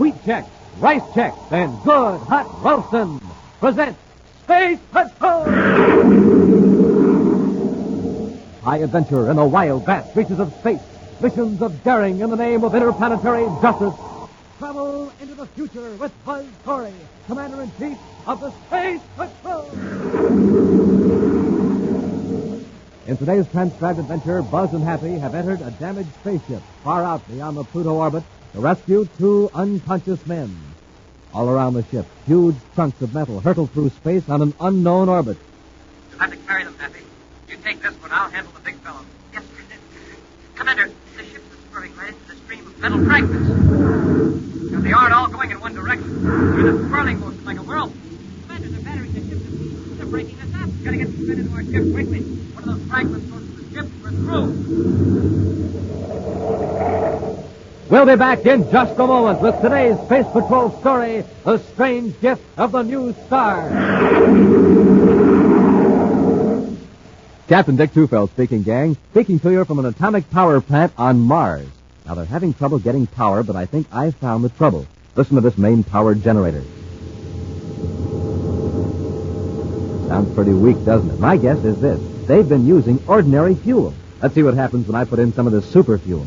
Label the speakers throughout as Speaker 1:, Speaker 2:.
Speaker 1: Wheat Chex, Rice Chex, and Good Hot Roastin' present Space Patrol! High adventure in the wild, vast reaches of space. Missions of daring in the name of interplanetary justice. Travel into the future with Buzz Corey, Commander-in-Chief of the Space Patrol. In today's transcribed adventure, Buzz and Happy have entered a damaged spaceship far out beyond the Pluto orbit to rescue two unconscious men. All around the ship, huge chunks of metal hurtle through space on an unknown orbit.
Speaker 2: You'll have to carry them, Happy. You take this one, I'll handle the big fellow. Yes, Commander, the ship is swerving right into the stream of metal fragments. Now, they aren't all going in one direction. They're in a swirling motion like a whirl. Commander, they're battering the ship. They're breaking us up. We've got to get these men into our ship quickly. One of those fragments goes to the ship. We're through.
Speaker 1: We'll be back in just a moment with today's Space Patrol story, The Strange Gift of the New Star. Captain Dick Tufeld speaking, gang. Speaking to you from an atomic power plant on Mars. Now, they're having trouble getting power, but I think I've found the trouble. Listen to this main-powered generator. Sounds pretty weak, doesn't it? My guess is this. They've been using ordinary fuel. Let's see what happens when I put in some of this super fuel.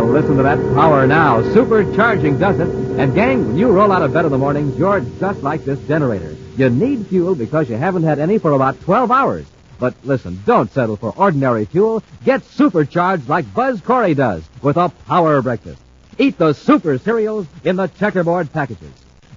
Speaker 1: Listen to that power now. Supercharging does it. And, gang, when you roll out of bed in the mornings, you're just like this generator. You need fuel because you haven't had any for about 12 hours. But listen, don't settle for ordinary fuel. Get supercharged like Buzz Corey does with a power breakfast. Eat the super cereals in the checkerboard packages.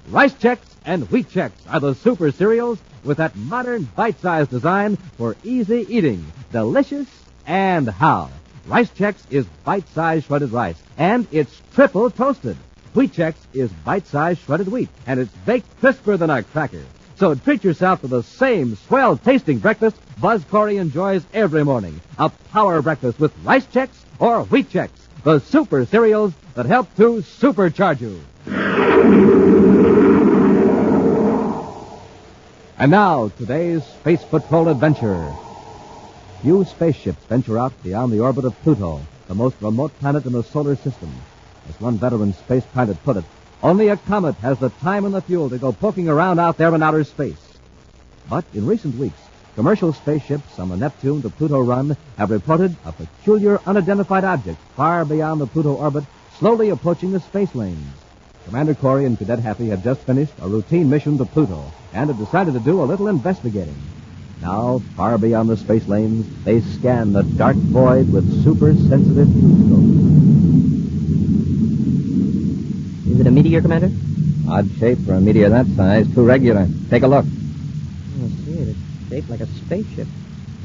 Speaker 1: Rice Chex and Wheat Chex are the super cereals with that modern bite-sized design for easy eating. Delicious and how. Rice Chex is bite-sized shredded rice, and it's triple toasted. Wheat Chex is bite-sized shredded wheat, and it's baked crisper than a cracker. So treat yourself to the same swell-tasting breakfast Buzz Corey enjoys every morning. A power breakfast with Rice Chex or Wheat Chex, the super cereals that help to supercharge you. And now, today's Space Patrol adventure. Few spaceships venture out beyond the orbit of Pluto, the most remote planet in the solar system. As one veteran space pilot put it, only a comet has the time and the fuel to go poking around out there in outer space. But in recent weeks, commercial spaceships on the Neptune to Pluto run have reported a peculiar unidentified object far beyond the Pluto orbit, slowly approaching the space lanes. Commander Corey and Cadet Happy have just finished a routine mission to Pluto and have decided to do a little investigating. Now, far beyond the space lanes, they scan the dark void with super-sensitive telescopes.
Speaker 3: Is it a meteor, Commander?
Speaker 4: Odd shape for a meteor that size. Too regular. Take a look.
Speaker 3: Oh, I see it. It's shaped like a spaceship.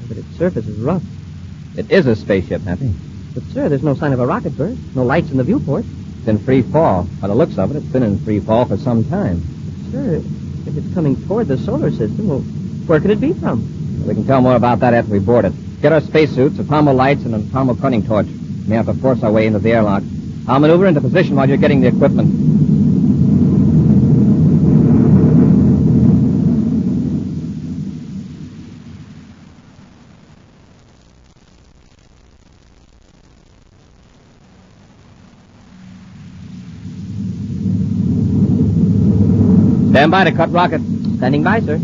Speaker 3: But its surface is rough.
Speaker 4: It is a spaceship, Happy.
Speaker 3: But, sir, there's no sign of a rocket burst. No lights in the viewport.
Speaker 4: It's in free fall. By the looks of it, it's been in free fall for some time.
Speaker 3: But, sir, if it's coming toward the solar system, well, where could it be from?
Speaker 4: We can tell more about that after we board it. Get our spacesuits, atomo lights, and an atomo cutting torch. We may have to force our way into the airlock. I'll maneuver into position while you're getting the equipment. Stand by to cut rocket.
Speaker 3: Standing by, sir.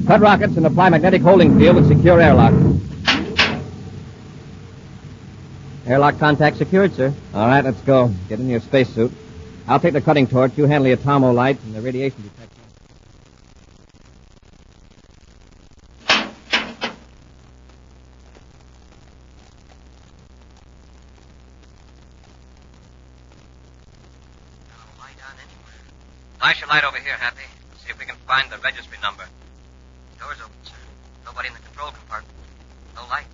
Speaker 4: Cut rockets and apply magnetic holding field and secure airlock.
Speaker 3: Airlock contact secured, sir.
Speaker 4: All right, let's go. Get in your spacesuit. I'll take the cutting torch. You handle the atomo light and the radiation detector.
Speaker 2: Flash your light over here, Happy. See if we can find the registry number. Door's open, sir. Nobody in the control compartment. No lights.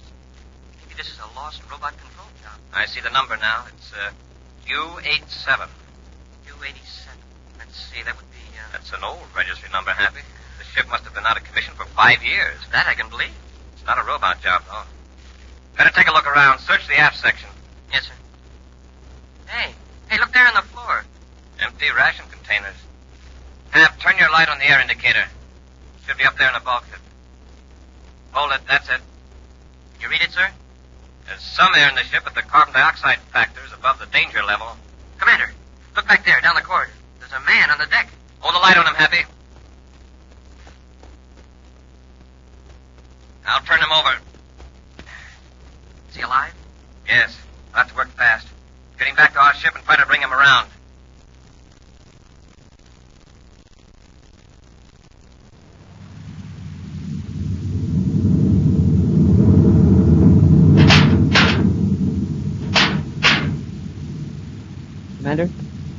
Speaker 2: Maybe this is a lost robot control job. I see the number now. It's U87. U87. Let's see, that would be... That's an old registry number, Happy. The ship must have been out of commission for 5 years. That I can believe. It's not a robot job, though. Better take a look around. Search the aft section. Yes, sir. Hey, look there on the floor. Empty ration containers. Hap, turn your light on the air indicator. Should be up there in the bulkhead. Hold it, that's it. Did you read it, sir? There's some air in the ship, but the carbon dioxide factor is above the danger level. Commander, look back there, down the corridor. There's a man on the deck. Hold the light on him, Happy. I'll turn him over. Is he alive? Yes. I'll have to work fast. Get him back to our ship and try to bring him around.
Speaker 3: Commander?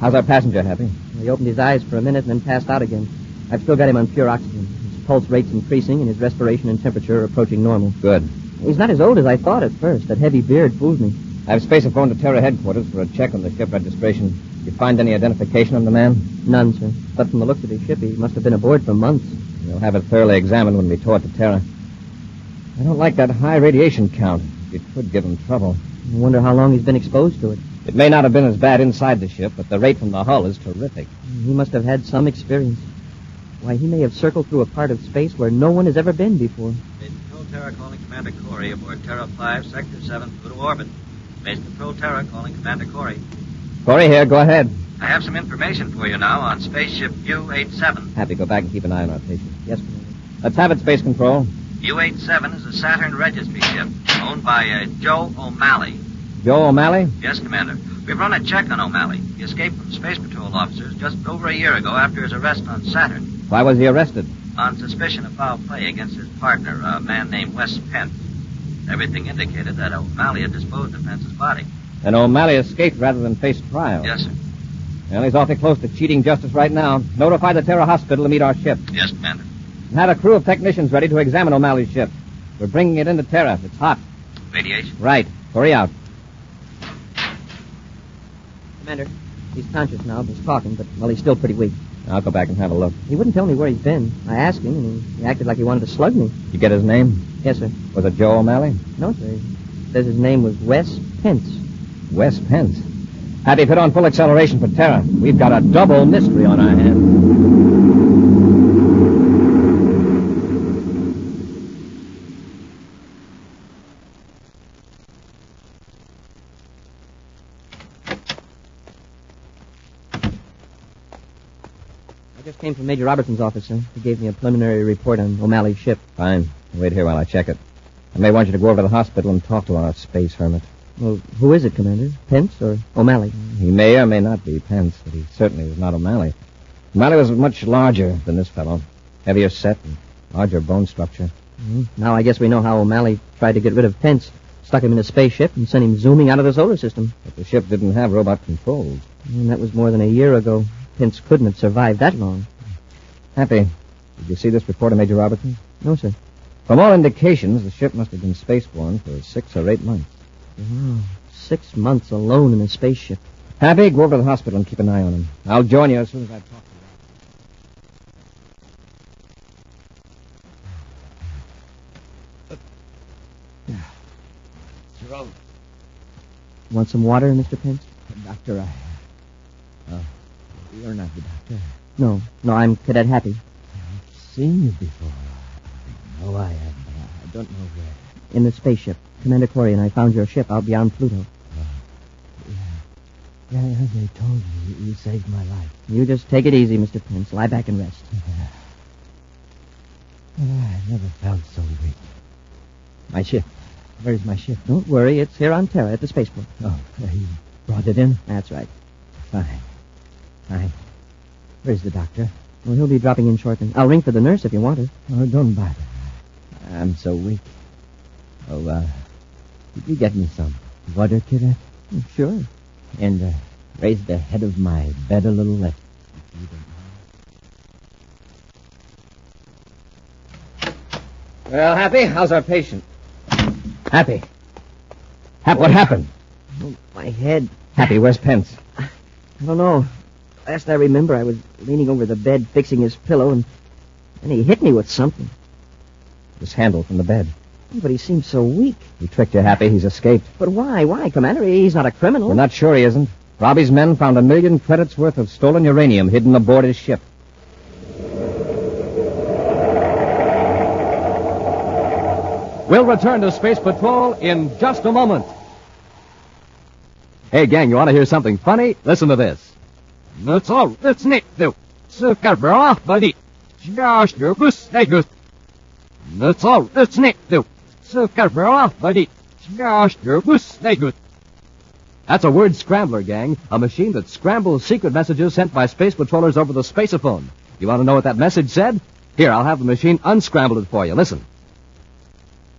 Speaker 4: How's our passenger, Happy?
Speaker 3: He opened his eyes for a minute and then passed out again. I've still got him on pure oxygen. His pulse rate's increasing and his respiration and temperature are approaching normal.
Speaker 4: Good.
Speaker 3: He's not as old as I thought at first. That heavy beard fooled me.
Speaker 4: I have spaceophone to Terra headquarters for a check on the ship registration. Did you find any identification of the man?
Speaker 3: None, sir. But from the looks of his ship, he must have been aboard for months.
Speaker 4: We'll have it thoroughly examined when we tow it to Terra. I don't like that high radiation count. It could give him trouble.
Speaker 3: I wonder how long he's been exposed to it.
Speaker 4: It may not have been as bad inside the ship, but the rate from the hull is terrific.
Speaker 3: He must have had some experience. Why, he may have circled through a part of space where no one has ever been before.
Speaker 5: Base Control Terra calling Commander Corey aboard Terra 5, Sector 7, Pluto orbit. Base Control Terra calling Commander Corey.
Speaker 4: Corey here, go ahead.
Speaker 5: I have some information for you now on spaceship U-87.
Speaker 4: Happy, go back and keep an eye on our patient.
Speaker 3: Yes, Commander.
Speaker 4: Let's have it, Space Control.
Speaker 5: U-87 is a Saturn registry ship owned by Joe O'Malley.
Speaker 4: Joe O'Malley?
Speaker 5: Yes, Commander. We've run a check on O'Malley. He escaped from Space Patrol officers just over a year ago after his arrest on Saturn.
Speaker 4: Why was he arrested?
Speaker 5: On suspicion of foul play against his partner, a man named Wes Pence. Everything indicated that O'Malley had disposed of Pence's body.
Speaker 4: And O'Malley escaped rather than face trial.
Speaker 5: Yes, sir.
Speaker 4: Well, he's awfully close to cheating justice right now. Notify the Terra Hospital to meet our ship.
Speaker 5: Yes, Commander.
Speaker 4: And have a crew of technicians ready to examine O'Malley's ship. We're bringing it into Terra. It's hot.
Speaker 5: Radiation?
Speaker 4: Right. Corey out.
Speaker 3: Commander, he's conscious now, he's talking, but, well, he's still pretty weak.
Speaker 4: I'll go back and have a look.
Speaker 3: He wouldn't tell me where he's been. I asked him, and he acted like he wanted to slug me.
Speaker 4: You get his name?
Speaker 3: Yes, sir.
Speaker 4: Was it Joe O'Malley?
Speaker 3: No, sir. He says his name was Wes Pence.
Speaker 4: Wes Pence. Happy, put on full acceleration for Terra. We've got a double mystery on our hands.
Speaker 3: I just came from Major Robertson's office, sir. He gave me a preliminary report on O'Malley's ship.
Speaker 4: Fine. Wait here while I check it. I may want you to go over to the hospital and talk to our space hermit.
Speaker 3: Well, who is it, Commander? Pence or O'Malley?
Speaker 4: He may or may not be Pence, but he certainly was not O'Malley. O'Malley was much larger than this fellow. Heavier set and larger bone structure.
Speaker 3: Now I guess we know how O'Malley tried to get rid of Pence. Stuck him in a spaceship and sent him zooming out of the solar system.
Speaker 4: But the ship didn't have robot controls.
Speaker 3: And that was more than a year ago. Pence couldn't have survived that long.
Speaker 4: Happy, did you see this report of Major Robertson?
Speaker 3: No, sir.
Speaker 4: From all indications, the ship must have been spaceborne for 6 or 8 months.
Speaker 3: Wow. 6 months alone in a spaceship.
Speaker 4: Happy, go over to the hospital and keep an eye on him. I'll join you as soon as I talk to you.
Speaker 3: Jerome. Want some water, Mr. Pence?
Speaker 4: Doctor, you're not the doctor.
Speaker 3: No, I'm Cadet Happy.
Speaker 6: I've seen you before. No, I haven't. I don't know where.
Speaker 3: In the spaceship. Commander Corey and I found your ship out beyond Pluto.
Speaker 6: Yeah, as they told me, you saved my life.
Speaker 3: You just take it easy, Mr. Pence. Lie back and rest.
Speaker 6: I never felt so weak. My ship. Where's my ship?
Speaker 3: Don't worry, it's here on Terra at the spaceport.
Speaker 6: Oh, you brought it in?
Speaker 3: That's right.
Speaker 6: Fine. Where's the doctor?
Speaker 3: Well, he'll be dropping in shortly. I'll ring for the nurse if you want her.
Speaker 6: Oh, don't bother. I'm so weak. Oh, could you get me some water, Kira?
Speaker 3: Sure.
Speaker 6: And raise the head of my bed a little left.
Speaker 4: Well, Happy, how's our patient? Happy. Hap, what happened?
Speaker 3: Oh, my head.
Speaker 4: Happy, where's Pence?
Speaker 3: I don't know. Last I remember, I was leaning over the bed fixing his pillow, and he hit me with something.
Speaker 4: This handle from the bed.
Speaker 3: But he seemed so weak.
Speaker 4: He tricked you, Happy. He's escaped.
Speaker 3: But why? Why, Commander? He's not a criminal.
Speaker 4: We're not sure he isn't. Robbie's men found 1 million credits worth of stolen uranium hidden aboard his ship.
Speaker 1: We'll return to Space Patrol in just a moment. Hey, gang, you want to hear something funny? Listen to this.
Speaker 7: That's all. That's Nick, though. Zeldabran, buddy. That's all. That's Nick, though. Zeldabran, buddy.
Speaker 1: That's a word scrambler, gang. A machine that scrambles secret messages sent by space patrollers over the spaceophone. You want to know what that message said? Here, I'll have the machine unscramble it for you. Listen.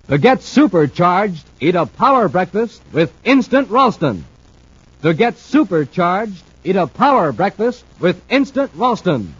Speaker 1: To get supercharged, eat a power breakfast with instant Ralston. To get supercharged, eat a power breakfast with instant Ralston.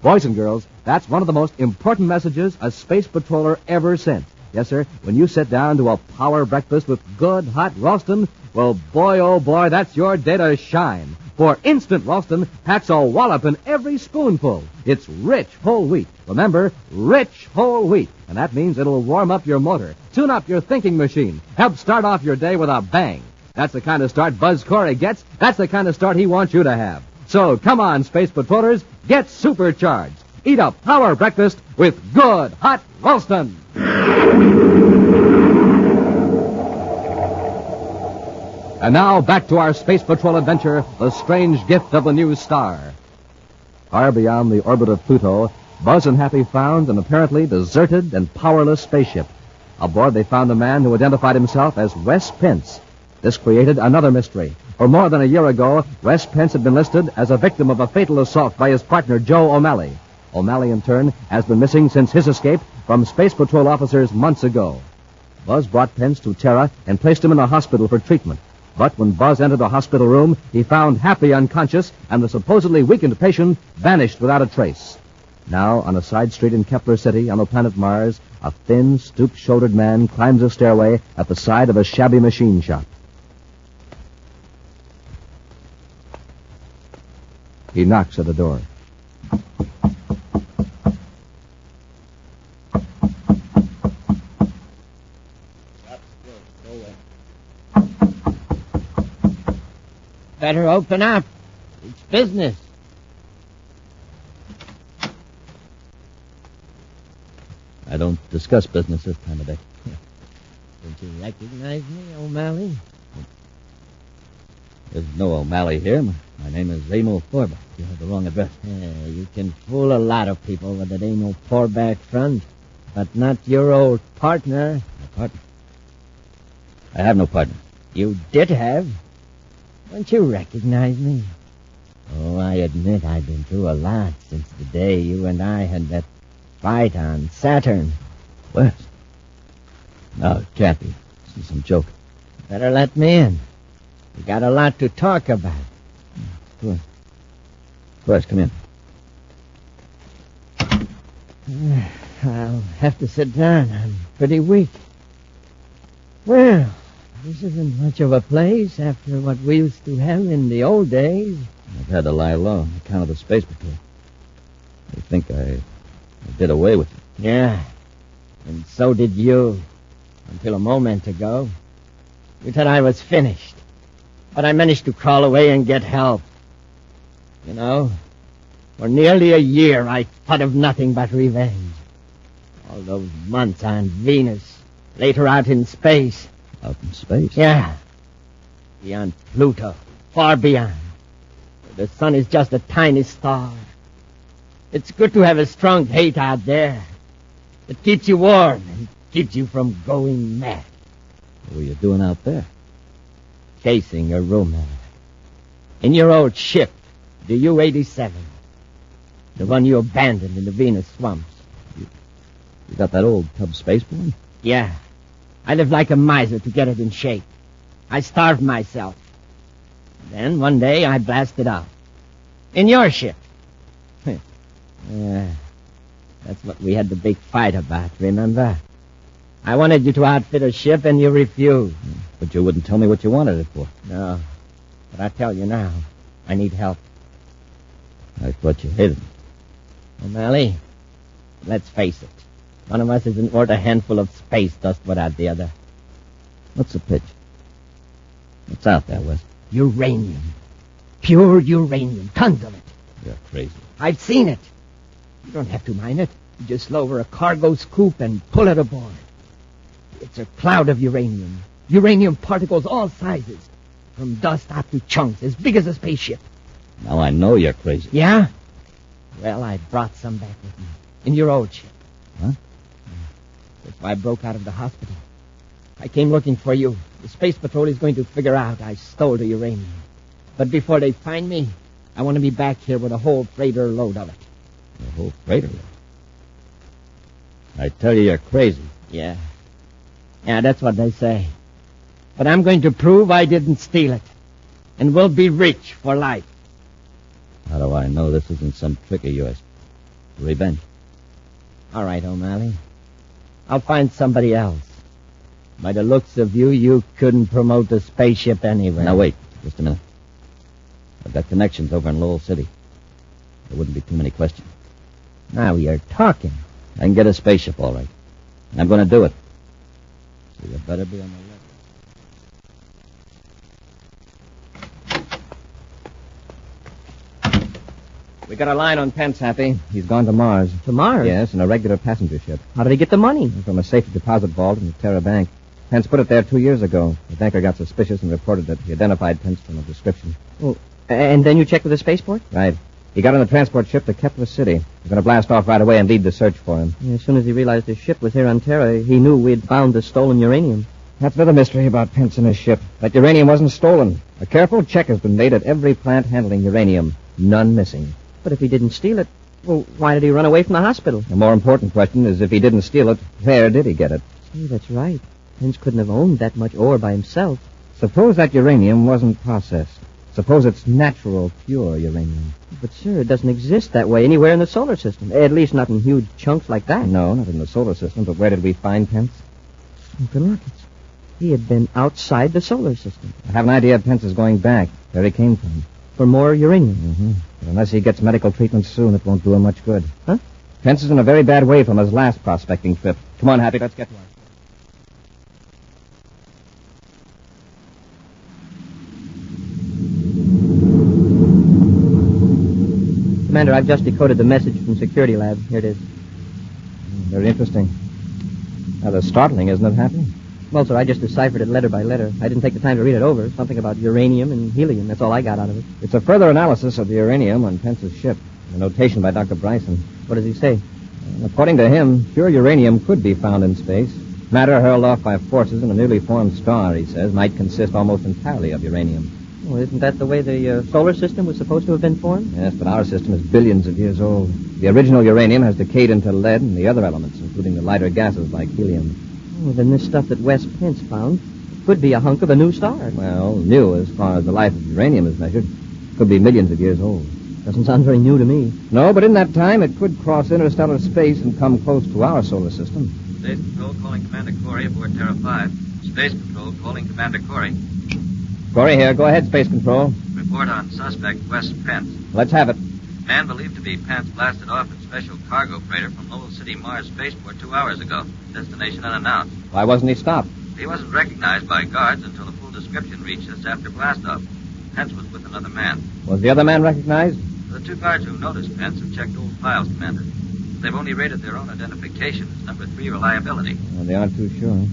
Speaker 1: Boys and girls, that's one of the most important messages a space patroller ever sent. Yes, sir, when you sit down to a power breakfast with good hot Ralston, well, boy, oh boy, that's your day to shine. For instant Ralston packs a wallop in every spoonful. It's rich whole wheat. Remember, rich whole wheat. And that means it'll warm up your motor, tune up your thinking machine, help start off your day with a bang. That's the kind of start Buzz Corey gets. That's the kind of start he wants you to have. So come on, Space Patrollers, get supercharged. Eat a power breakfast with good hot Ralston. And now back to our Space Patrol adventure, The Strange Gift of the New Star. Far beyond the orbit of Pluto, Buzz and Happy found an apparently deserted and powerless spaceship. Aboard they found a man who identified himself as Wes Pence. This created another mystery. For more than a year ago, Wes Pence had been listed as a victim of a fatal assault by his partner, Joe O'Malley. O'Malley, in turn, has been missing since his escape from Space Patrol officers months ago. Buzz brought Pence to Terra and placed him in a hospital for treatment. But when Buzz entered the hospital room, he found Happy unconscious and the supposedly weakened patient vanished without a trace. Now, on a side street in Kepler City on the planet Mars, a thin, stoop-shouldered man climbs a stairway at the side of a shabby machine shop. He knocks at the door.
Speaker 6: Better open up. It's business.
Speaker 4: I don't discuss business this time of day.
Speaker 6: Don't you recognize me, O'Malley?
Speaker 4: There's no O'Malley here. My name is Emil Thorback. You have the wrong address.
Speaker 6: You can fool a lot of people with that ain't no Thorback front, but not your old partner.
Speaker 4: My partner? I have no partner.
Speaker 6: You did have. Don't you recognize me? Oh, I admit I've been through a lot since the day you and I had that fight on Saturn.
Speaker 4: Wes? No, it can't be. This is some joke.
Speaker 6: Better let me in. We got a lot to talk about.
Speaker 4: Go on. Wes, come in.
Speaker 6: I'll have to sit down. I'm pretty weak. Well, this isn't much of a place after what we used to have in the old days.
Speaker 4: I've had to lie low on account of the Space Patrol. They think I did away with it.
Speaker 6: Yeah, and so did you. Until a moment ago. You thought I was finished. But I managed to crawl away and get help. You know, for nearly a year I thought of nothing but revenge. All those months on Venus, later out in space.
Speaker 4: Out in space?
Speaker 6: Yeah. Beyond Pluto. Far beyond. The sun is just a tiny star. It's good to have a strong hate out there. It keeps you warm and keeps you from going mad.
Speaker 4: What were you doing out there?
Speaker 6: Chasing your romance. In your old ship, the U-87. The one you abandoned in the Venus swamps.
Speaker 4: You got that old tub spaceborne?
Speaker 6: Yeah. I lived like a miser to get it in shape. I starved myself. Then one day I blasted out. In your ship. Yeah. That's what we had the big fight about, remember? I wanted you to outfit a ship and you refused.
Speaker 4: But you wouldn't tell me what you wanted it for.
Speaker 6: No. But I tell you now, I need help.
Speaker 4: I thought you hated me.
Speaker 6: O'Malley, let's face it. One of us isn't worth a handful of space dust without the other.
Speaker 4: What's the pitch? What's out there, Wes?
Speaker 6: Uranium. Pure uranium. Tons of it.
Speaker 4: You're crazy.
Speaker 6: I've seen it. You don't have to mine it. You just lower a cargo scoop and pull it aboard. It's a cloud of uranium. Uranium particles all sizes. From dust up to chunks as big as a spaceship.
Speaker 8: Now I know you're crazy.
Speaker 6: Yeah? Well, I brought some back with me. In your old ship.
Speaker 8: Huh?
Speaker 6: Before I broke out of the hospital. I came looking for you. The Space Patrol is going to figure out I stole the uranium. But before they find me, I want to be back here with a whole freighter load of it.
Speaker 8: The whole freighter load? I tell you, you're crazy.
Speaker 6: Yeah. Yeah, that's what they say. But I'm going to prove I didn't steal it. And we'll be rich for life.
Speaker 8: How do I know this isn't some trick of yours? Revenge.
Speaker 6: All right, O'Malley. I'll find somebody else. By the looks of you, you couldn't promote the spaceship anyway.
Speaker 8: Now, wait. Just a minute. I've got connections over in Lowell City. There wouldn't be too many questions.
Speaker 6: Now you're talking.
Speaker 8: I can get a spaceship, all right. And I'm going to do it. So you better be on the lookout.
Speaker 4: We got a line on Pence, Happy. He's gone to Mars.
Speaker 3: To Mars?
Speaker 4: Yes, in a regular passenger ship.
Speaker 3: How did he get the money?
Speaker 4: From a safety deposit vault in the Terra Bank. Pence put it there 2 years ago. The banker got suspicious and reported that he identified Pence from a description.
Speaker 3: Oh, and then you checked with the spaceport?
Speaker 4: Right. He got on the transport ship to Kepler City. We're going to blast off right away and lead the search for him.
Speaker 3: As soon as he realized his ship was here on Terra, he knew we'd found the stolen uranium.
Speaker 4: That's another mystery about Pence and his ship. That uranium wasn't stolen. A careful check has been made at every plant handling uranium. None missing.
Speaker 3: But if he didn't steal it, well, why did he run away from the hospital?
Speaker 4: The more important question is if he didn't steal it, where did he get it?
Speaker 3: See, that's right. Pence couldn't have owned that much ore by himself.
Speaker 4: Suppose that uranium wasn't processed. Suppose it's natural, pure uranium.
Speaker 3: But, sir, it doesn't exist that way anywhere in the solar system. At least not in huge chunks like that.
Speaker 4: No, not in the solar system, but where did we find Pence?
Speaker 3: Open rockets. He had been outside the solar system.
Speaker 4: I have an idea Pence is going back, where he came from.
Speaker 3: For more uranium.
Speaker 4: Mm-hmm. But unless he gets medical treatment soon, it won't do him much good.
Speaker 3: Huh?
Speaker 4: Pence is in a very bad way from his last prospecting trip. Come on, Happy, let's get to our...
Speaker 3: Commander, I've just decoded the message from Security Lab. Here it is.
Speaker 4: Very interesting. Rather startling, isn't it, Happy?
Speaker 3: Well, sir, I just deciphered it letter by letter. I didn't take the time to read it over. Something about uranium and helium. That's all I got out of it.
Speaker 4: It's a further analysis of the uranium on Pence's ship. A notation by Dr. Bryson.
Speaker 3: What does he say?
Speaker 4: According to him, pure uranium could be found in space. Matter hurled off by forces in a newly formed star, he says, might consist almost entirely of uranium.
Speaker 3: Well, isn't that the way the solar system was supposed to have been formed?
Speaker 4: Yes, but our system is billions of years old. The original uranium has decayed into lead and the other elements, including the lighter gases like helium.
Speaker 3: Well, then this stuff that Wes Pence found could be a hunk of a new star.
Speaker 4: Well, new as far as the life of uranium is measured. Could be millions of years old.
Speaker 3: Doesn't sound very new to me.
Speaker 4: No, but in that time, it could cross interstellar space and come close to our solar system.
Speaker 5: Space Patrol calling Commander Corey aboard Terra 5. Space Patrol calling Commander Corey.
Speaker 4: Corey here. Go ahead, Space Control.
Speaker 5: Report on suspect Wes Pence.
Speaker 4: Let's have it.
Speaker 5: Man believed to be Pence blasted off in special cargo freighter from Lowell City, Mars spaceport 2 hours ago. Destination unannounced.
Speaker 4: Why wasn't he stopped?
Speaker 5: He wasn't recognized by guards until the full description reached us after blastoff. Pence was with another man.
Speaker 4: Was the other man recognized?
Speaker 5: The two guards who noticed Pence have checked old files, Commander. They've only rated their own identification as number 3 reliability.
Speaker 4: Well, they aren't too sure.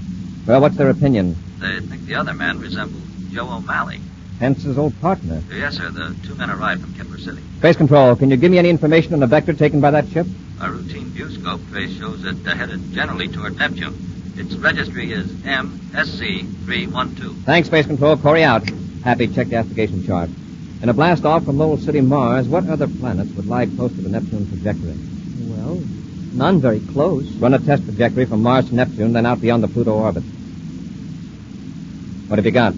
Speaker 4: Well, what's their opinion?
Speaker 5: They think the other man resembles Joe O'Malley.
Speaker 4: Pence's old partner.
Speaker 5: Yes, sir. The two men arrived from Kepler City.
Speaker 4: Space Control, can you give me any information on the vector taken by that ship?
Speaker 5: A routine viewscope trace shows it headed generally toward Neptune. Its registry is MSC312.
Speaker 4: Thanks, Space Control. Corey out. Happy, check the astrogation chart. In a blast off from Lowell City, Mars, what other planets would lie close to the Neptune trajectory?
Speaker 3: Well, none very close.
Speaker 4: Run a test trajectory from Mars to Neptune, then out beyond the Pluto orbit. What have you got?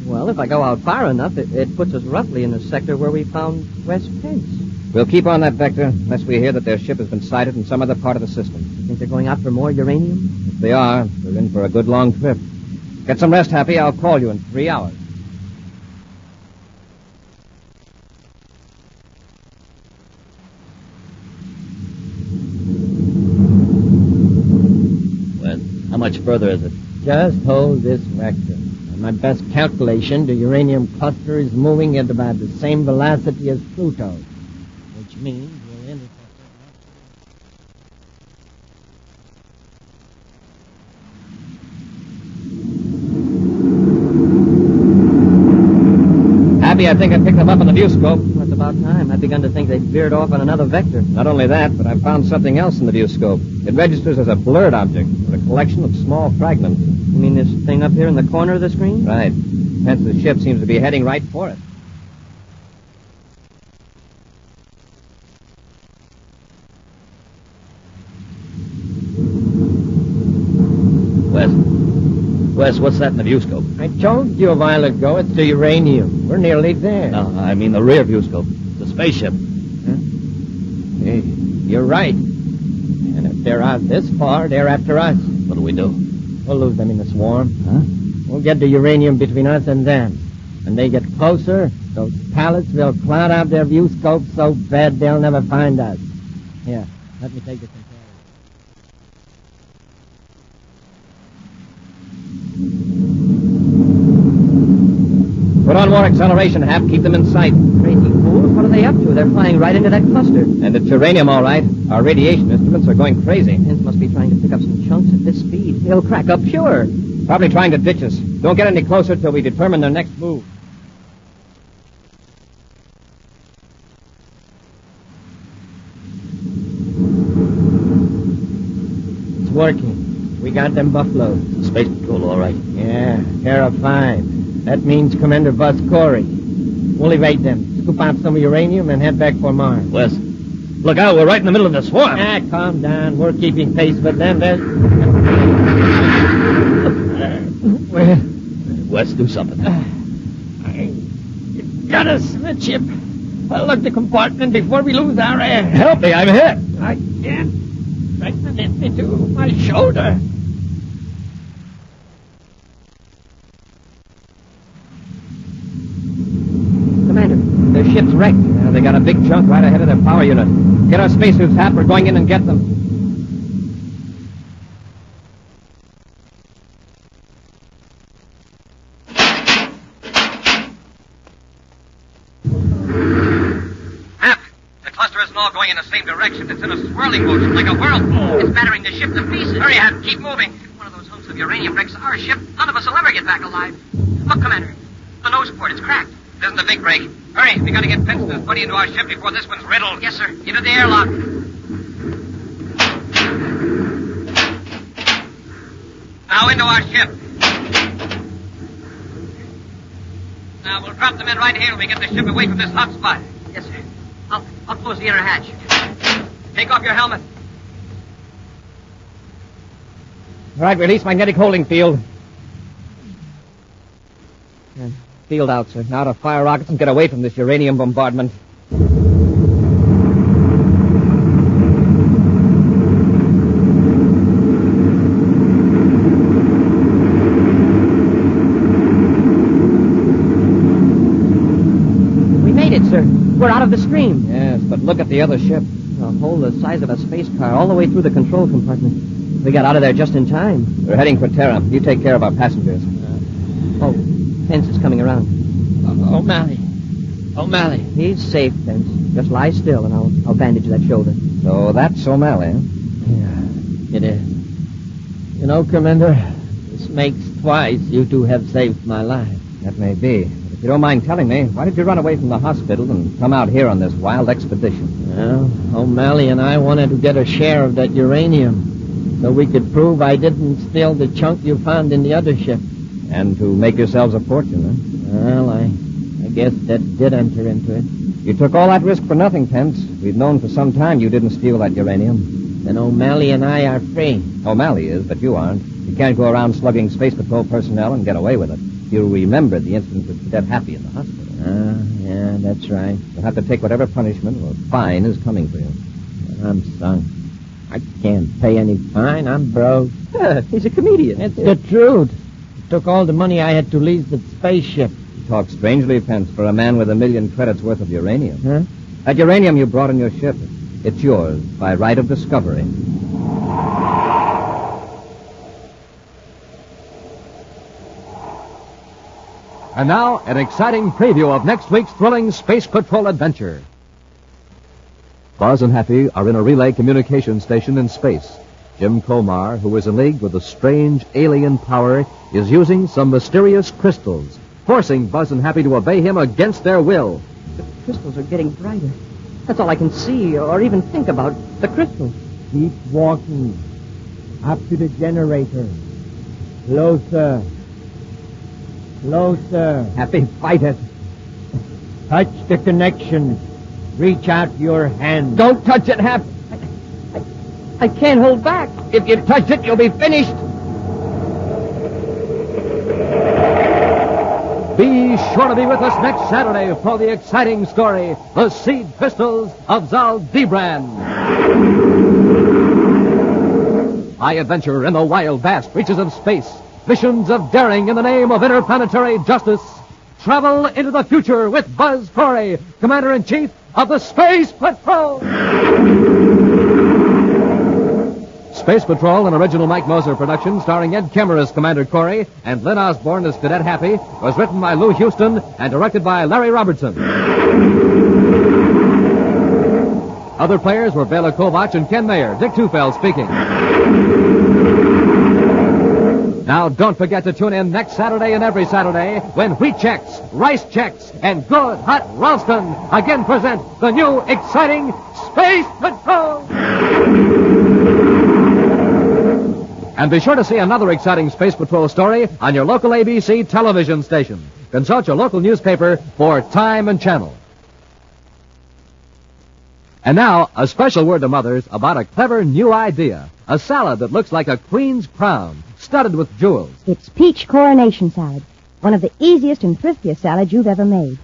Speaker 3: Well, if I go out far enough, it puts us roughly in the sector where we found Wes Pence.
Speaker 4: We'll keep on that vector unless we hear that their ship has been sighted in some other part of the system.
Speaker 3: You think they're going out for more uranium?
Speaker 4: If they are, we're in for a good long trip. Get some rest, Happy. I'll call you in 3 hours.
Speaker 8: Well, how much further is it?
Speaker 6: Just hold this vector. On my best calculation, the uranium cluster is moving at about the same velocity as Pluto, which means we'll intercept it.
Speaker 4: Happy I think I picked them up on the view scope.
Speaker 3: Well, it's about time. I'd begun to think they'd veered off on another vector.
Speaker 4: Not only that, but I found something else in the view scope. It registers as a blurred object, a collection of small fragments.
Speaker 3: You mean this thing up here in the corner of the screen?
Speaker 4: Right. Pence's ship seems to be heading right for it.
Speaker 8: Wes, what's that in the view scope?
Speaker 6: I told you a while ago it's the uranium. We're nearly there.
Speaker 8: No, I mean the rear view scope. The spaceship.
Speaker 6: Huh? Hey, you're right. And if they're out this far, they're after us.
Speaker 8: What do we do?
Speaker 6: We'll lose them in the swarm.
Speaker 8: Huh?
Speaker 6: We'll get the uranium between us and them. When they get closer, those pallets will cloud out their view scope so bad they'll never find us. Here, let me take the control.
Speaker 4: Put on more acceleration, Hap. Keep them in sight.
Speaker 3: Crazy fools. What are they up to? They're flying right into that cluster.
Speaker 4: And it's uranium, all right. Our radiation instruments are going crazy.
Speaker 3: Pence must be trying to pick up some chunks at this speed. He'll crack up sure.
Speaker 4: Probably trying to ditch us. Don't get any closer till we determine their next move.
Speaker 6: It's working. We got them buffaloes.
Speaker 8: Space patrol, all right.
Speaker 6: Yeah, pair of 5. That means Commander Buzz Corey. We'll evade them, scoop out some uranium, and head back for Mars.
Speaker 8: Wes, look out. We're right in the middle of the swarm.
Speaker 6: Ah, calm down. We're keeping pace with them. Well,
Speaker 8: Wes, do something.
Speaker 6: You gotta switch it. Look the compartment before we lose our air.
Speaker 8: Help me, I'm hit.
Speaker 6: I can't. Fragment hit me to my shoulder.
Speaker 3: Commander, their ship's wrecked.
Speaker 4: Yeah, they got a big chunk right ahead of their power unit. Get our spacesuits, Hap. We're going in and get them.
Speaker 2: Hap, the cluster isn't all going in the same direction. It's in a swirling motion, like a whirlpool. It's battering the ship to pieces. Hurry, Hap, keep moving. If one of those hunks of uranium wrecks our ship, none of us will ever get back alive. Look, Commander, the nose port is cracked. Isn't the big break? Hurry, we gotta get Pence and his buddy into our ship before this one's riddled. Yes, sir. Into the airlock. Now into our ship. Now we'll drop them in right here and we get the ship away from this hot spot. Yes, sir. I'll close the inner hatch. Take off your helmet.
Speaker 4: All right, release magnetic holding field. Field out, sir. Now to fire rockets and get away from this uranium bombardment.
Speaker 3: We made it, sir. We're out of the stream.
Speaker 4: Yes, but look at the other ship.
Speaker 3: A hole the size of a space car all the way through the control compartment. We got out of there just in time.
Speaker 4: We're heading for Terra. You take care of our passengers.
Speaker 3: Oh, Pence is coming around.
Speaker 6: O'Malley.
Speaker 3: He's safe, Pence. Just lie still, and I'll bandage that shoulder.
Speaker 4: So that's O'Malley, huh?
Speaker 6: Yeah, it is. You know, Commander, this makes twice you two have saved my life.
Speaker 4: That may be. But if you don't mind telling me, why did you run away from the hospital and come out here on this wild expedition?
Speaker 6: Well, O'Malley and I wanted to get a share of that uranium so we could prove I didn't steal the chunk you found in the other ship.
Speaker 4: And to make yourselves a fortune, huh?
Speaker 6: Well, I guess that did enter into it.
Speaker 4: You took all that risk for nothing, Pence. We've known for some time you didn't steal that uranium.
Speaker 6: Then O'Malley and I are free.
Speaker 4: O'Malley is, but you aren't. You can't go around slugging Space Patrol personnel and get away with it. You remember the incident with Cadet Happy in the hospital.
Speaker 6: Yeah, that's right.
Speaker 4: You'll have to take whatever punishment or fine is coming for you.
Speaker 6: I'm sunk. I can't pay any fine. I'm broke.
Speaker 3: He's a comedian.
Speaker 6: It's the truth. It took all the money I had to lease the spaceship.
Speaker 4: You talk strangely, Pence, for a man with 1 million credits worth of uranium.
Speaker 6: Huh?
Speaker 4: That uranium you brought in your ship, it's yours by right of discovery.
Speaker 1: And now, an exciting preview of next week's thrilling Space Patrol adventure. Buzz and Happy are in a relay communication station in space. Jim Comar, who is in league with a strange alien power, is using some mysterious crystals. forcing Buzz and Happy to obey him against their will.
Speaker 3: The crystals are getting brighter. That's all I can see or even think about. The crystals.
Speaker 6: Keep walking. Up to the generator. Closer. Closer.
Speaker 3: Happy, fight it.
Speaker 6: Touch the connection. Reach out your hand.
Speaker 3: Don't touch it, Hap. I can't hold back.
Speaker 6: If you touch it, you'll be finished.
Speaker 1: Be sure to be with us next Saturday for the exciting story, The Seed Crystals of Zeldabran. High adventure in the wild, vast reaches of space. Missions of daring in the name of interplanetary justice. Travel into the future with Buzz Corey, Commander-in-Chief of the Space Patrol. Space Patrol, an original Mike Moser production starring Ed Kemmer as Commander Corey and Lynn Osborne as Cadet Happy, was written by Lou Houston and directed by Larry Robertson. Other players were Bela Kovach and Ken Mayer. Dick Tufeld speaking. Now, don't forget to tune in next Saturday and every Saturday when Wheat Chex, Rice Chex, and Good Hot Ralston again present the new exciting Space Patrol. And be sure to see another exciting Space Patrol story on your local ABC television station. Consult your local newspaper for time and channel. And now, a special word to mothers about a clever new idea. A salad that looks like a queen's crown, studded with jewels.
Speaker 9: It's peach coronation salad, one of the easiest and thriftiest salads you've ever made.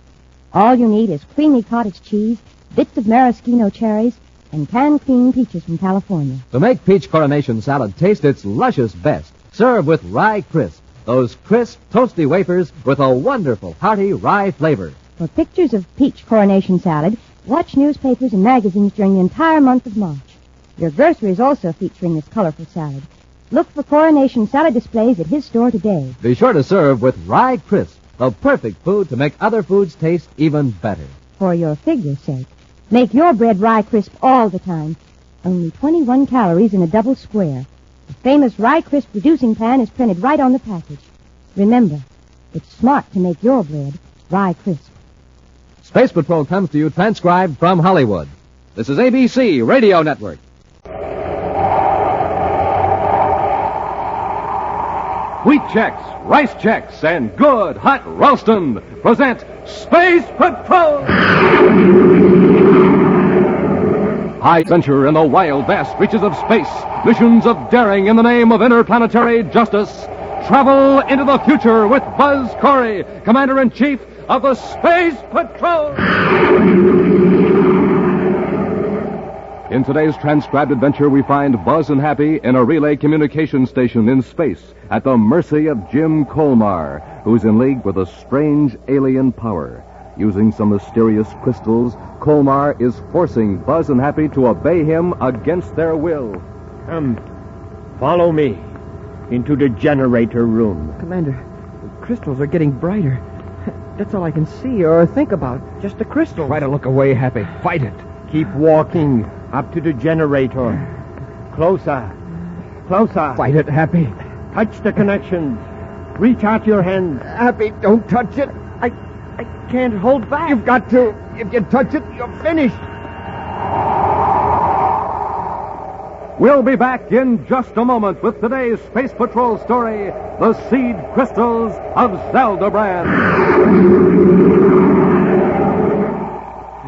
Speaker 9: All you need is creamy cottage cheese, bits of maraschino cherries, and canned cream peaches from California.
Speaker 1: To make peach coronation salad taste its luscious best, serve with rye crisp. Those crisp, toasty wafers with a wonderful, hearty rye flavor.
Speaker 9: For pictures of peach coronation salad, watch newspapers and magazines during the entire month of March. Your grocery is also featuring this colorful salad. Look for coronation salad displays at his store today.
Speaker 1: Be sure to serve with rye crisp, the perfect food to make other foods taste even better.
Speaker 9: For your figure's sake, make your bread rye crisp all the time. Only 21 calories in a double square. The famous rye crisp reducing pan is printed right on the package. Remember, it's smart to make your bread rye crisp.
Speaker 1: Space Patrol comes to you transcribed from Hollywood. This is ABC Radio Network. Wheat Chex, Rice Chex, and Good Hot Ralston present Space Patrol! High adventure in the wild, vast reaches of space. Missions of daring in the name of interplanetary justice. Travel into the future with Buzz Corey, Commander-in-Chief of the Space Patrol! In today's transcribed adventure, we find Buzz and Happy in a relay communication station in space at the mercy of Jim Colmar, who's in league with a strange alien power. Using some mysterious crystals, Colmar is forcing Buzz and Happy to obey him against their will.
Speaker 6: Come, follow me into the generator room.
Speaker 3: Commander, the crystals are getting brighter. That's all I can see or think about. Just the crystals.
Speaker 4: Try to look away, Happy. Fight it.
Speaker 6: Keep walking up to the generator. Closer. Closer.
Speaker 4: Fight it, Happy.
Speaker 6: Touch the connections. Reach out your hand.
Speaker 4: Happy, don't touch it.
Speaker 3: I can't hold back.
Speaker 4: You've got to. If you touch it, you're finished.
Speaker 1: We'll be back in just a moment with today's Space Patrol story, The Seed Crystals of Zeldabran.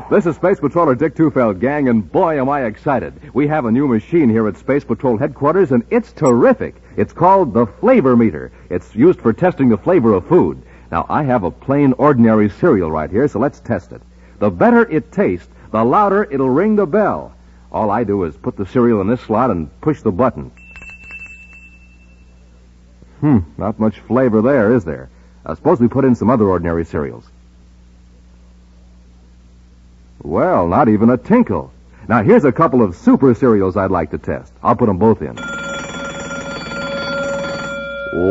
Speaker 1: This is Space Patroller Dick Tufeld, gang, and boy, am I excited. We have a new machine here at Space Patrol headquarters, and it's terrific. It's called the Flavor Meter. It's used for testing the flavor of food. Now, I have a plain, ordinary cereal right here, so let's test it. The better it tastes, the louder it'll ring the bell. All I do is put the cereal in this slot and push the button. Not much flavor there, is there? Suppose we put in some other ordinary cereals. Well, not even a tinkle. Now, here's a couple of super cereals I'd like to test. I'll put them both in.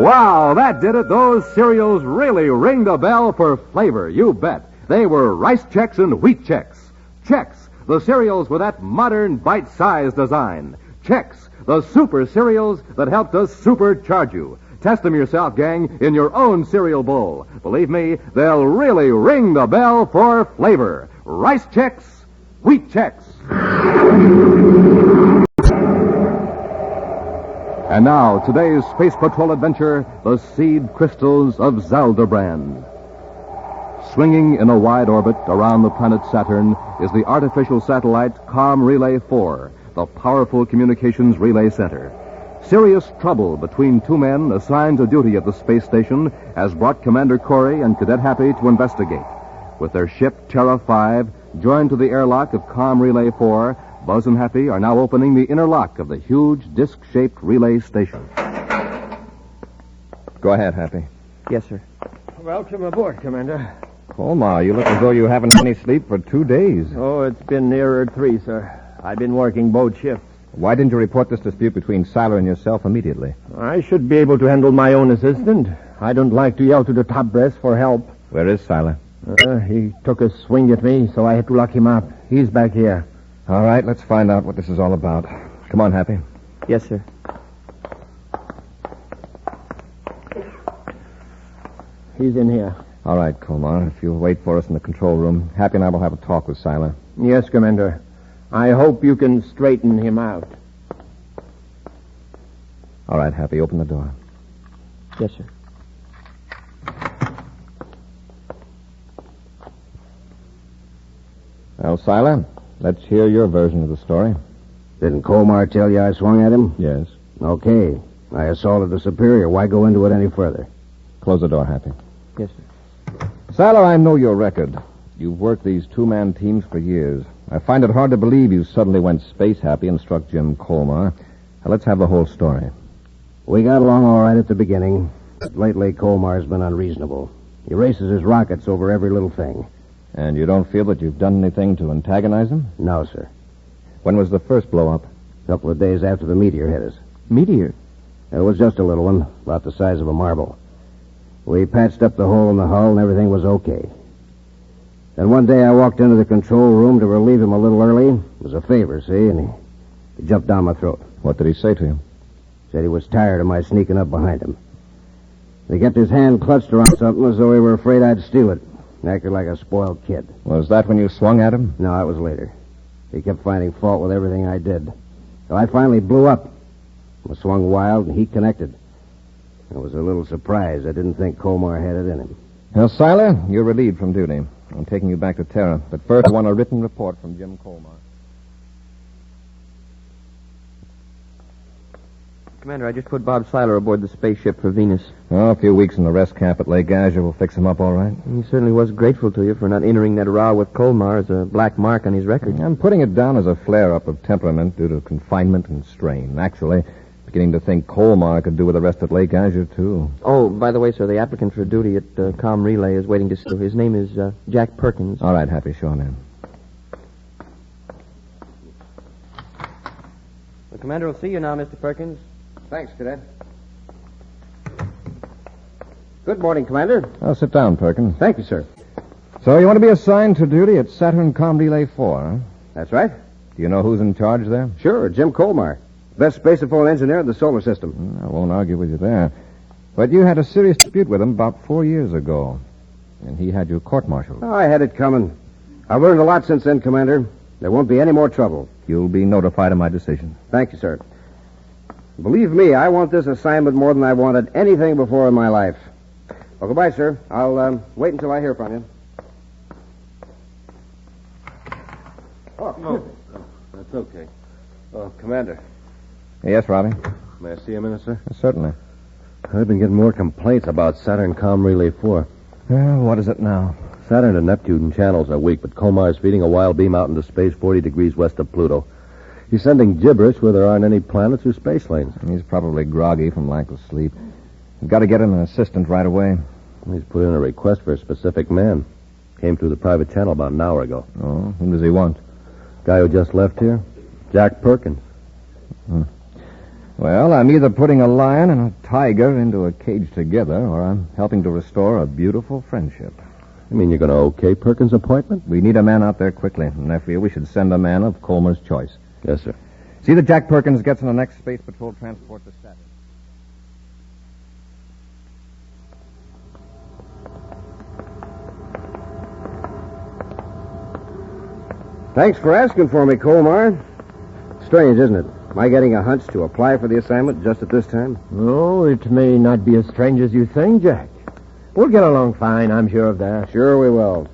Speaker 1: Wow, that did it. Those cereals really ring the bell for flavor, you bet. They were Rice Chex and Wheat Chex. Chex, the cereals with that modern bite-sized design. Chex, the super cereals that help to supercharge you.
Speaker 10: Test them yourself, gang, in your own cereal bowl. Believe me, they'll really ring the bell for flavor. Rice Chex, Wheat Chex. And now, today's Space Patrol adventure, the seed crystals of Zeldabran. Swinging in a wide orbit around the planet Saturn is the artificial satellite Com Relay 4, the powerful communications relay center. Serious trouble between two men assigned to duty at the space station has brought Commander Corey and Cadet Happy to investigate. With their ship Terra 5 joined to the airlock of Com Relay 4, Buzz and Happy are now opening the inner lock of the huge disc-shaped relay station.
Speaker 4: Go ahead, Happy.
Speaker 3: Yes, sir.
Speaker 6: Welcome aboard, Commander.
Speaker 4: Colmar, you look as though you haven't had any sleep for 2 days.
Speaker 6: Oh, it's been nearer 3, sir. I've been working both shifts.
Speaker 4: Why didn't you report this dispute between Siler and yourself immediately?
Speaker 6: I should be able to handle my own assistant. I don't like to yell to the top brass for help.
Speaker 4: Where is Siler?
Speaker 6: He took a swing at me, so I had to lock him up. He's back here.
Speaker 4: All right, let's find out what this is all about. Come on, Happy.
Speaker 3: Yes, sir.
Speaker 6: He's in here.
Speaker 4: All right, Colmar, if you'll wait for us in the control room, Happy and I will have a talk with Siler.
Speaker 6: Yes, Commander. I hope you can straighten him out.
Speaker 4: All right, Happy, open the door.
Speaker 3: Yes, sir.
Speaker 4: Well, Siler, let's hear your version of the story.
Speaker 11: Didn't Colmar tell you I swung at him?
Speaker 4: Yes.
Speaker 11: Okay. I assaulted the superior. Why go into it any further?
Speaker 4: Close the door, Happy.
Speaker 3: Yes, sir.
Speaker 4: Siler, I know your record. You've worked these two-man teams for years. I find it hard to believe you suddenly went space happy and struck Jim Colmar. Now, let's have the whole story.
Speaker 11: We got along all right at the beginning. But lately, Colmar's been unreasonable. He races his rockets over every little thing.
Speaker 4: And you don't feel that you've done anything to antagonize him?
Speaker 11: No, sir.
Speaker 4: When was the first blow-up?
Speaker 11: A couple of days after the meteor hit us.
Speaker 3: Meteor?
Speaker 11: It was just a little one, about the size of a marble. We patched up the hole in the hull and everything was okay. Then one day I walked into the control room to relieve him a little early. It was a favor, see, and he jumped down my throat.
Speaker 4: What did he say to you?
Speaker 11: Said he was tired of my sneaking up behind him. He kept his hand clutched around something as though he were afraid I'd steal it. Acted like a spoiled kid.
Speaker 4: Was that when you swung at him?
Speaker 11: No, it was later. He kept finding fault with everything I did. So I finally blew up. I swung wild, and he connected. I was a little surprised. I didn't think Colmar had it in him.
Speaker 4: Now, Siler, you're relieved from duty. I'm taking you back to Terra. But first, I want a written report from Jim Colmar.
Speaker 3: Commander, I just put Bob Siler aboard the spaceship for Venus.
Speaker 4: Oh, a few weeks in the rest camp at Lake Azure will fix him up all right.
Speaker 3: He certainly was grateful to you for not entering that row with Colmar as a black mark on his record.
Speaker 4: I'm putting it down as a flare-up of temperament due to confinement and strain. Actually, beginning to think Colmar could do with the rest at Lake Azure, too.
Speaker 3: Oh, by the way, sir, the applicant for duty at Com Relay is waiting to see you. His name is Jack Perkins.
Speaker 4: All right, Happy, show him in.
Speaker 3: The commander will see you now, Mr. Perkins.
Speaker 11: Thanks, Cadet. Good morning, Commander.
Speaker 4: Oh, sit down, Perkins.
Speaker 11: Thank you, sir.
Speaker 4: So you want to be assigned to duty at Saturn Com Relay 4, huh?
Speaker 11: That's right.
Speaker 4: Do you know who's in charge there?
Speaker 11: Sure, Jim Colmar. Best spacephone engineer in the solar system.
Speaker 4: I won't argue with you there. But you had a serious dispute with him about 4 years ago. And he had you court-martialed.
Speaker 11: Oh, I had it coming. I've learned a lot since then, Commander. There won't be any more trouble.
Speaker 4: You'll be notified of my decision.
Speaker 11: Thank you, sir. Believe me, I want this assignment more than I wanted anything before in my life. Well, goodbye, sir. I'll wait until I hear from you.
Speaker 10: Oh, that's okay. Oh, Commander,
Speaker 4: Yes, Robbie?
Speaker 10: may I see a minute, sir?
Speaker 4: Certainly.
Speaker 10: I've been getting more complaints about Saturn Com Relay 4.
Speaker 4: Well, what is it now?
Speaker 10: Saturn and Neptune channels are weak, but Colmar is feeding a wild beam out into space 40 degrees west of Pluto. He's sending gibberish where there aren't any planets or space lanes.
Speaker 4: He's probably groggy from lack of sleep. We've got to get him an assistant right away.
Speaker 10: He's put in a request for a specific man. Came through the private channel about an hour ago.
Speaker 4: Oh, whom does he want?
Speaker 10: Guy who just left here? Jack Perkins.
Speaker 4: Well, I'm either putting a lion and a tiger into a cage together, or I'm helping to restore a beautiful friendship.
Speaker 10: You mean you're going to okay Perkins' appointment?
Speaker 4: We need a man out there quickly, and I feel we should send a man of Colmar's choice.
Speaker 10: Yes, sir.
Speaker 4: See that Jack Perkins gets on the next Space Patrol transport to Saturn.
Speaker 11: Thanks for asking for me, Colmar. Strange, isn't it? Am I getting a hunch to apply for the assignment just at this time?
Speaker 6: Oh, it may not be as strange as you think, Jack. We'll get along fine, I'm sure of that.
Speaker 11: Sure we will.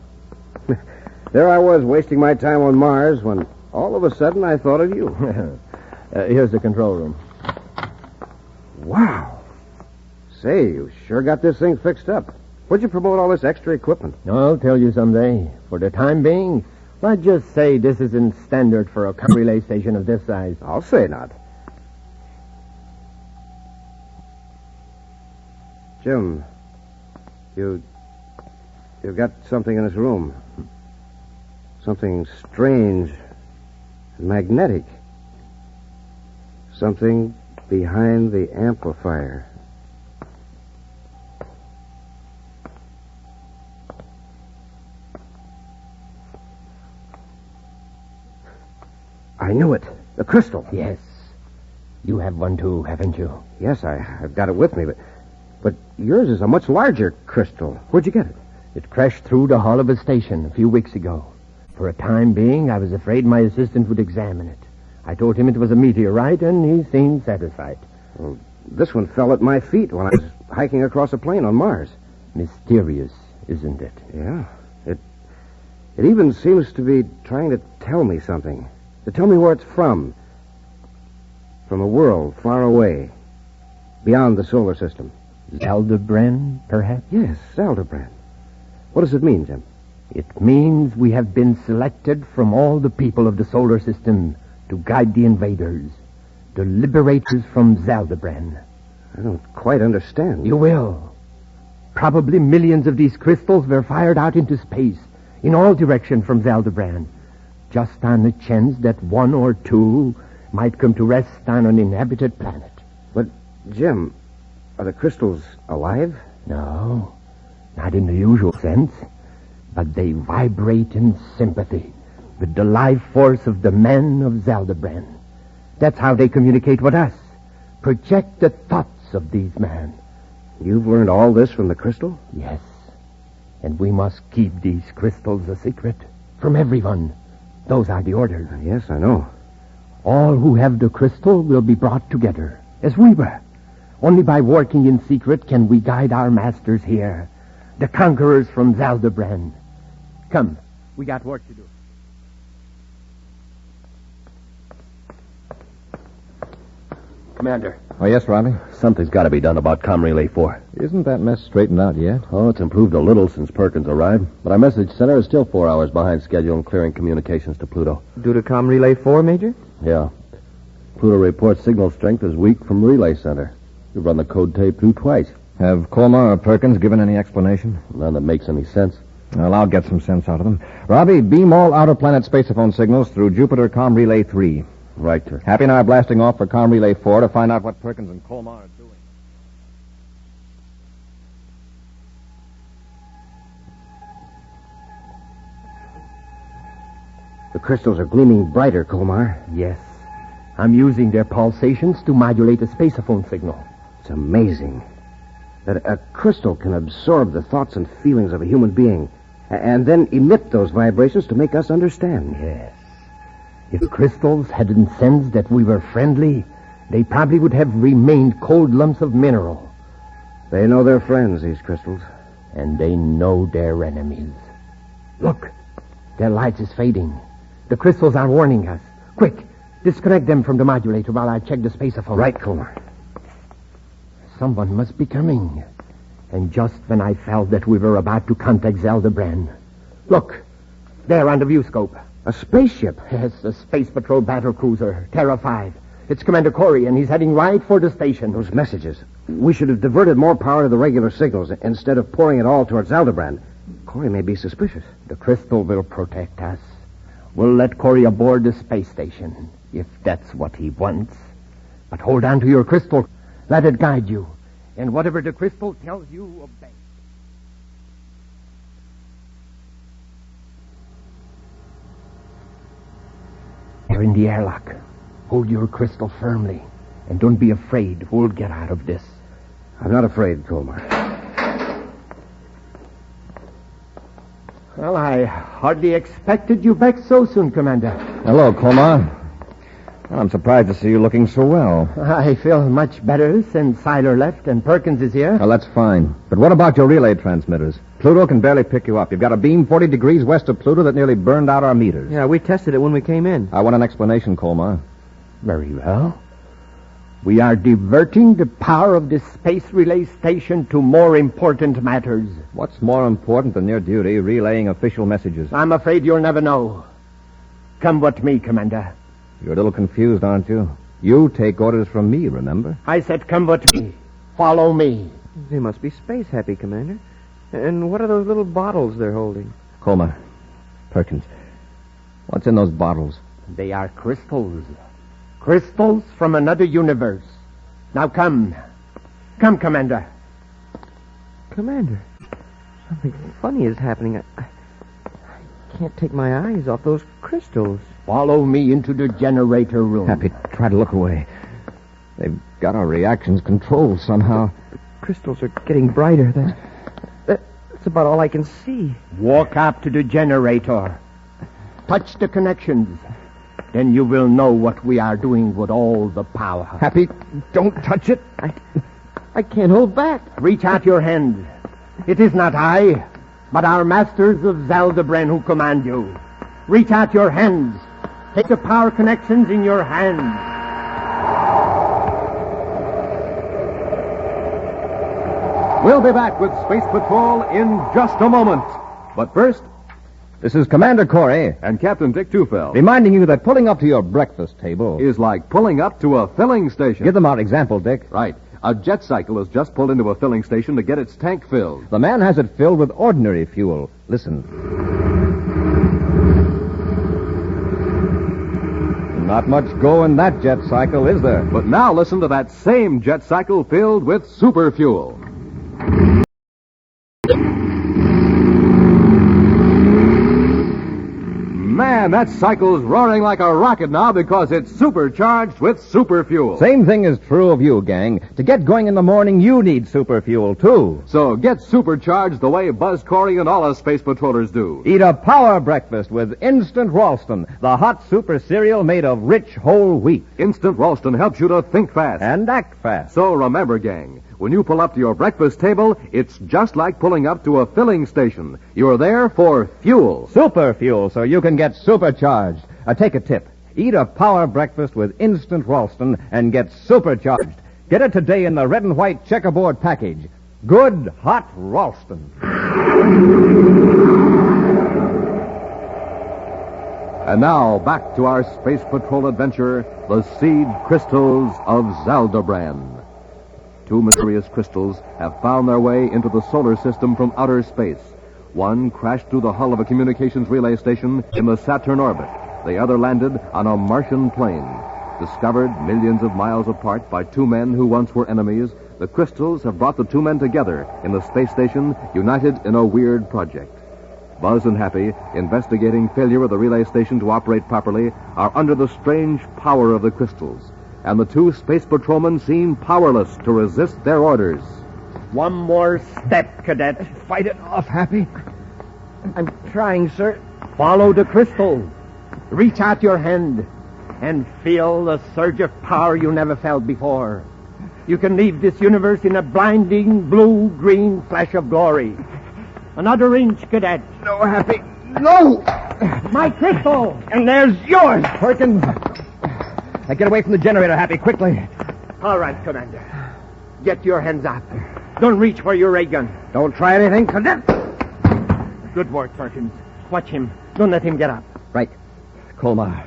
Speaker 11: There I was wasting my time on Mars when all of a sudden I thought of you.
Speaker 6: Here's the control room.
Speaker 11: Wow. Say, you sure got this thing fixed up. Where'd you promote all this extra equipment?
Speaker 6: I'll tell you someday. For the time being, let's just say this isn't standard for a relay station of this size.
Speaker 11: I'll say not. Jim, you've got something in this room. Something strange and magnetic. Something behind the amplifier. I knew it. The crystal.
Speaker 6: Yes. You have one too, haven't you?
Speaker 11: Yes, I've got it with me, but yours is a much larger crystal. Where'd you get it?
Speaker 6: It crashed through the hull of a station a few weeks ago. For a time being, I was afraid my assistant would examine it. I told him it was a meteorite, and he seemed satisfied.
Speaker 11: Well, this one fell at my feet when I was hiking across a plain on Mars.
Speaker 6: Mysterious, isn't it?
Speaker 11: Yeah. It even seems to be trying to tell me something. To tell me where it's from. From a world far away. Beyond the solar system.
Speaker 6: Zeldabran, perhaps?
Speaker 11: Yes, Zeldabran. What does it mean, Jim?
Speaker 6: It means we have been selected from all the people of the solar system to guide the invaders, the liberators from Zeldabran.
Speaker 11: I don't quite understand.
Speaker 6: You will. Probably millions of these crystals were fired out into space, in all directions from Zeldabran, just on the chance that one or two might come to rest on an inhabited planet.
Speaker 11: But, Jim, are the crystals alive?
Speaker 6: No, not in the usual sense. But they vibrate in sympathy with the life force of the men of Zeldabran. That's how they communicate with us. Project the thoughts of these men.
Speaker 11: You've learned all this from the crystal?
Speaker 6: Yes. And we must keep these crystals a secret from everyone. Those are the orders.
Speaker 11: Yes, I know.
Speaker 6: All who have the crystal will be brought together, as we were. Only by working in secret can we guide our masters here, the conquerors from Zeldabran. Come, we got work to do. Commander.
Speaker 4: Oh, yes, Robbie?
Speaker 12: Something's got to be done about Com Relay 4.
Speaker 4: Isn't that mess straightened out yet?
Speaker 12: Oh, it's improved a little since Perkins arrived, but our message center is still 4 hours behind schedule in clearing communications to Pluto.
Speaker 3: Due to Com Relay 4, Major?
Speaker 12: Yeah. Pluto reports signal strength is weak from Relay Center. We've run the code tape through twice.
Speaker 4: Have Colmar or Perkins given any explanation?
Speaker 12: None that makes any sense.
Speaker 4: Well, I'll get some sense out of them. Robbie, beam all outer planet spaceophone signals through Jupiter Com Relay 3.
Speaker 12: Right, sir.
Speaker 4: Happy and I are blasting off for Com Relay 4 to find out what Perkins and Colmar are doing.
Speaker 11: The crystals are gleaming brighter, Colmar.
Speaker 6: Yes. I'm using their pulsations to modulate a spaceophone signal.
Speaker 11: It's amazing that a crystal can absorb the thoughts and feelings of a human being and then emit those vibrations to make us understand.
Speaker 6: Yes. If crystals hadn't sensed that we were friendly, they probably would have remained cold lumps of mineral.
Speaker 11: They know their friends, these crystals.
Speaker 6: And they know their enemies. Look, their light is fading. The crystals are warning us. Quick, disconnect them from the modulator while I check the spaceophone.
Speaker 11: Right, Colmar.
Speaker 6: Someone must be coming. And just when I felt that we were about to contact Zeldabran. Look, there on the view scope.
Speaker 11: A spaceship?
Speaker 6: Yes, a Space Patrol battle cruiser, Terra 5. It's Commander Corey, and he's heading right for the station.
Speaker 11: Those messages. We should have diverted more power to the regular signals instead of pouring it all towards Zeldabran. Corey may be suspicious.
Speaker 6: The crystal will protect us. We'll let Corey aboard the space station, if that's what he wants. But hold on to your crystal. Let it guide you. And whatever the crystal tells you, obey. They're in the airlock. Hold your crystal firmly. And don't be afraid. We'll get out of this.
Speaker 11: I'm not afraid, Colmar.
Speaker 13: Well, I hardly expected you back so soon, Commander.
Speaker 4: Hello, Colmar. Well, I'm surprised to see you looking so well.
Speaker 13: I feel much better since Siler left and Perkins is here.
Speaker 4: Well, that's fine. But what about your relay transmitters? Pluto can barely pick you up. You've got a beam 40 degrees west of Pluto that nearly burned out our meters.
Speaker 3: Yeah, we tested it when we came in.
Speaker 4: I want an explanation, Colmar.
Speaker 13: Very well. We are diverting the power of this space relay station to more important matters.
Speaker 4: What's more important than your duty, relaying official messages?
Speaker 13: I'm afraid you'll never know. Come with me, Commander.
Speaker 4: You're a little confused, aren't you? You take orders from me, remember?
Speaker 13: I said come with me. Follow me.
Speaker 3: They must be space happy, Commander. And what are those little bottles they're holding?
Speaker 4: Colmar, Perkins, what's in those bottles?
Speaker 13: They are crystals. Crystals from another universe. Now come. Come, Commander.
Speaker 3: Commander, something funny is happening. I can't take my eyes off those crystals.
Speaker 13: Follow me into the generator room.
Speaker 4: Happy, try to look away. They've got our reactions controlled somehow.
Speaker 3: The crystals are getting brighter. That's about all I can see.
Speaker 13: Walk up to the generator. Touch the connections. Then you will know what we are doing with all the power.
Speaker 4: Happy, don't touch it.
Speaker 3: I can't hold back.
Speaker 13: Reach out your hand. It is not I, but our masters of Zeldabran who command you. Reach out your hands. Take the power connections in your hands.
Speaker 10: We'll be back with Space Patrol in just a moment. But first,
Speaker 4: this is Commander Corey
Speaker 10: and Captain Dick Tufeld,
Speaker 4: reminding you that pulling up to your breakfast table
Speaker 10: is like pulling up to a filling station.
Speaker 4: Give them our example, Dick.
Speaker 10: Right. A jet cycle has just pulled into a filling station to get its tank filled.
Speaker 4: The man has it filled with ordinary fuel. Listen. Not much go in that jet cycle, is there?
Speaker 10: But now listen to that same jet cycle filled with super fuel. Man, that cycle's roaring like a rocket now because it's supercharged with super fuel.
Speaker 4: Same thing is true of you, gang. To get going in the morning, you need super fuel, too.
Speaker 10: So get supercharged the way Buzz Corey and all us space patrollers do.
Speaker 4: Eat a power breakfast with Instant Ralston, the hot super cereal made of rich whole wheat.
Speaker 10: Instant Ralston helps you to think fast.
Speaker 4: And act fast.
Speaker 10: So remember, gang, when you pull up to your breakfast table, it's just like pulling up to a filling station. You're there for fuel.
Speaker 4: Super fuel, so you can get supercharged. Take a tip. Eat a power breakfast with Instant Ralston and get supercharged. Get it today in the red and white checkerboard package. Good hot Ralston.
Speaker 10: And now, back to our Space Patrol adventure, the seed crystals of Zeldabran. Two mysterious crystals have found their way into the solar system from outer space. One crashed through the hull of a communications relay station in the Saturn orbit. The other landed on a Martian plain. Discovered millions of miles apart by two men who once were enemies, the crystals have brought the two men together in the space station, united in a weird project. Buzz and Happy, investigating failure of the relay station to operate properly, are under the strange power of the crystals. And the two space patrolmen seem powerless to resist their orders.
Speaker 13: One more step, Cadet.
Speaker 4: Fight it off, Happy.
Speaker 3: I'm trying, sir.
Speaker 13: Follow the crystal. Reach out your hand and feel the surge of power you never felt before. You can leave this universe in a blinding blue-green flash of glory. Another inch, Cadet.
Speaker 4: No, Happy. No!
Speaker 13: My crystal!
Speaker 4: And there's yours, Perkins. Now get away from the generator, Happy, quickly.
Speaker 13: All right, Commander. Get your hands up. Don't reach for your ray gun.
Speaker 11: Don't try anything, Cadet.
Speaker 13: Good work, Perkins. Watch him. Don't let him get up.
Speaker 4: Right. Colmar,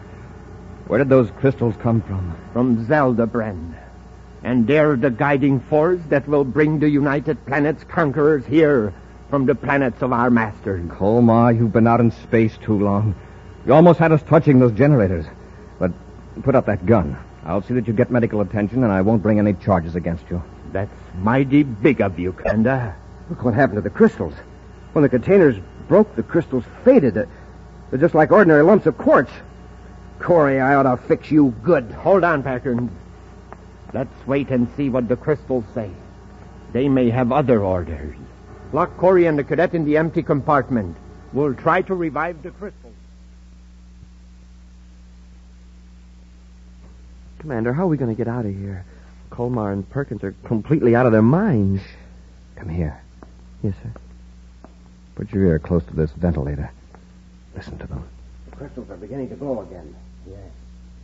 Speaker 4: where did those crystals come from?
Speaker 13: From Zeldabran. And they're the guiding force that will bring the United Planets conquerors here from the planets of our masters.
Speaker 4: Colmar, you've been out in space too long. You almost had us touching those generators. But put up that gun. I'll see that you get medical attention, and I won't bring any charges against you.
Speaker 13: That's mighty big of you, Commander.
Speaker 11: Look what happened to the crystals. When the containers broke, the crystals faded. They're just like ordinary lumps of quartz. Corey, I ought to fix you good.
Speaker 13: Hold on, Perkins. Let's wait and see what the crystals say. They may have other orders. Lock Corey and the cadet in the empty compartment. We'll try to revive the crystals.
Speaker 14: Commander, how are we going to get out of here? Colmar and Perkins are completely out of their minds.
Speaker 4: Come here.
Speaker 14: Yes, sir.
Speaker 4: Put your ear close to this ventilator. Listen to them.
Speaker 11: The crystals are beginning to glow again.
Speaker 13: Yes.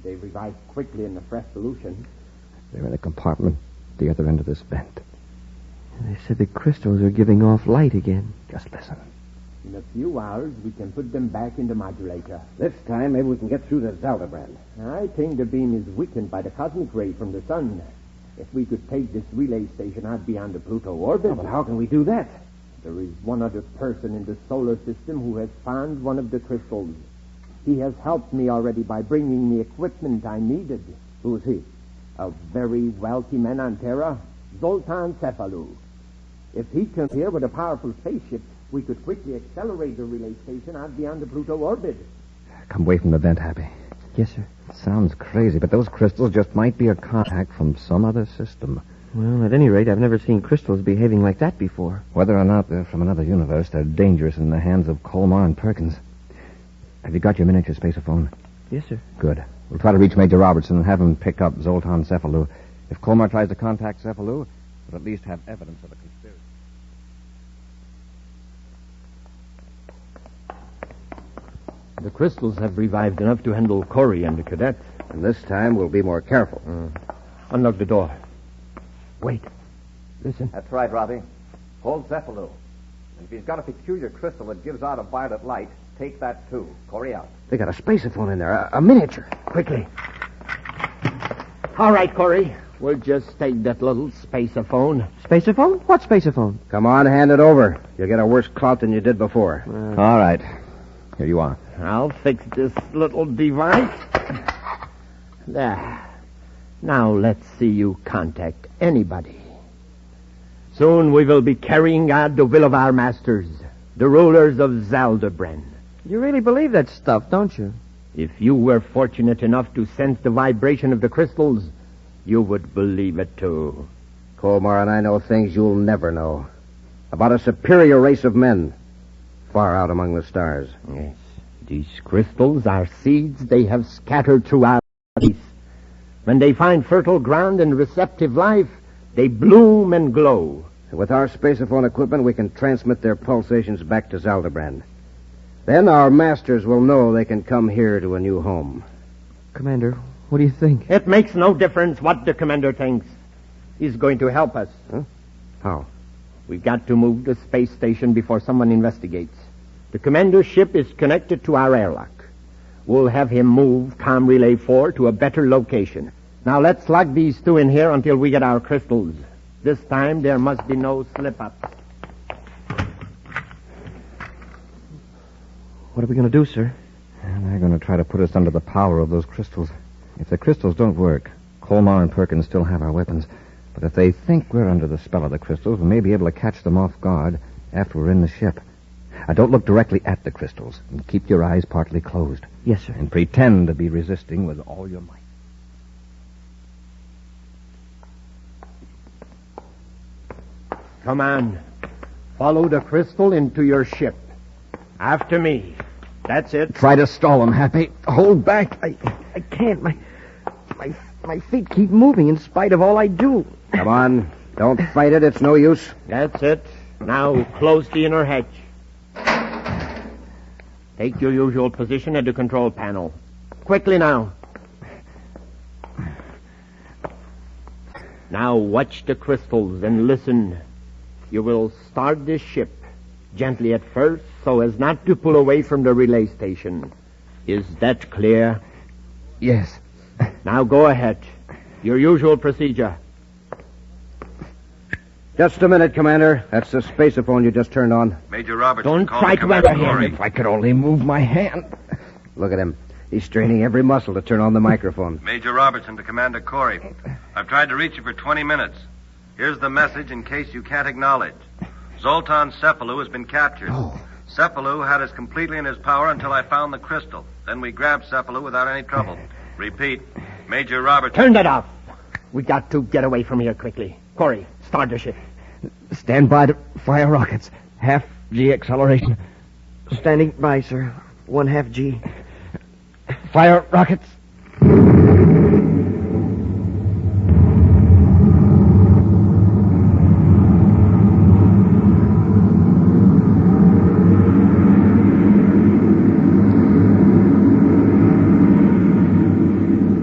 Speaker 13: They revive quickly in the fresh solution.
Speaker 4: They're in a compartment at the other end of this vent.
Speaker 14: They said the crystals are giving off light again.
Speaker 4: Just listen.
Speaker 13: In a few hours, we can put them back in the modulator.
Speaker 11: This time, maybe we can get through to Zeldabran.
Speaker 13: I think the beam is weakened by the cosmic ray from the sun. If we could take this relay station out beyond the Pluto orbit...
Speaker 11: Oh, but how can we do that?
Speaker 13: There is one other person in the solar system who has found one of the crystals. He has helped me already by bringing me equipment I needed.
Speaker 11: Who is he?
Speaker 13: A very wealthy man on Terra, Zoltan Cephalou. If he comes here with a powerful spaceship, we could quickly accelerate the relay station out beyond the Pluto orbit.
Speaker 4: Come away from the vent, Happy.
Speaker 14: Yes, sir.
Speaker 4: Sounds crazy, but those crystals just might be a contact from some other system.
Speaker 14: Well, at any rate, I've never seen crystals behaving like that before.
Speaker 4: Whether or not they're from another universe, they're dangerous in the hands of Colmar and Perkins. Have you got your miniature spaceophone?
Speaker 14: Yes, sir.
Speaker 4: Good. We'll try to reach Major Robertson and have him pick up Zoltan Cephalou. If Colmar tries to contact Cephalou, we'll at least have evidence of a conspiracy.
Speaker 13: The crystals have revived enough to handle Corey and the cadet.
Speaker 11: And this time, we'll be more careful.
Speaker 13: Unlock the door. Wait. Listen.
Speaker 4: That's right, Robbie. Hold Cephalou. And if he's got a peculiar crystal that gives out a violet light, take that too. Corey out.
Speaker 11: They got a spaceophone in there, a miniature.
Speaker 13: Quickly. All right, Corey. We'll just take that little spaceophone.
Speaker 14: Spaceophone? What spaceophone?
Speaker 11: Come on, hand it over. You'll get a worse clout than you did before.
Speaker 4: All right. Here you are.
Speaker 13: I'll fix this little device. There. Now let's see you contact anybody. Soon we will be carrying out the will of our masters, the rulers of Zeldabran.
Speaker 14: You really believe that stuff, don't you?
Speaker 13: If you were fortunate enough to sense the vibration of the crystals, you would believe it too.
Speaker 11: Colmar and I know things you'll never know. About a superior race of men, far out among the stars.
Speaker 13: Yes. These crystals are seeds they have scattered throughout space. When they find fertile ground and receptive life, they bloom and glow.
Speaker 11: With our spaceophone equipment, we can transmit their pulsations back to Zeldabran. Then our masters will know they can come here to a new home.
Speaker 14: Commander, what do you think?
Speaker 13: It makes no difference what the commander thinks. He's going to help us.
Speaker 11: Huh? How?
Speaker 13: We've got to move the space station before someone investigates. The commander's ship is connected to our airlock. We'll have him move Com Relay 4 to a better location. Now let's lock these two in here until we get our crystals. This time there must be no slip-up.
Speaker 14: What are we going to do, sir?
Speaker 4: They're going to try to put us under the power of those crystals. If the crystals don't work, Colmar and Perkins still have our weapons. But if they think we're under the spell of the crystals, we may be able to catch them off guard after we're in the ship. Don't look directly at the crystals. And keep your eyes partly closed.
Speaker 14: Yes, sir.
Speaker 4: And pretend to be resisting with all your might.
Speaker 13: Come on. Follow the crystal into your ship. After me. That's it.
Speaker 4: Try to stall them, Happy. Hold back.
Speaker 14: I can't. My feet keep moving in spite of all I do.
Speaker 11: Come on. Don't fight it. It's no use.
Speaker 13: That's it. Now close the inner hatch. Take your usual position at the control panel. Quickly now. Now watch the crystals and listen. You will start this ship gently at first so as not to pull away from the relay station. Is that clear?
Speaker 4: Yes.
Speaker 13: Now go ahead. Your usual procedure.
Speaker 11: Just a minute, Commander. That's the spaceophone you just turned on.
Speaker 15: Major Roberts.
Speaker 13: Don't try to enter him.
Speaker 4: If I could only move my hand.
Speaker 11: Look at him. He's straining every muscle to turn on the microphone.
Speaker 15: Major Robertson to Commander Corey. I've tried to reach you for 20 minutes. Here's the message in case you can't acknowledge. Zoltan Cephalou has been captured. Cephalou had us completely in his power until I found the crystal. Then we grabbed Cephalou without any trouble. Repeat, Major Robertson.
Speaker 13: Turn that off. We got to get away from here quickly. Corey, start the ship.
Speaker 4: Stand by to fire rockets. Half G acceleration.
Speaker 14: Standing by, sir. 1/2 G.
Speaker 13: Fire rockets.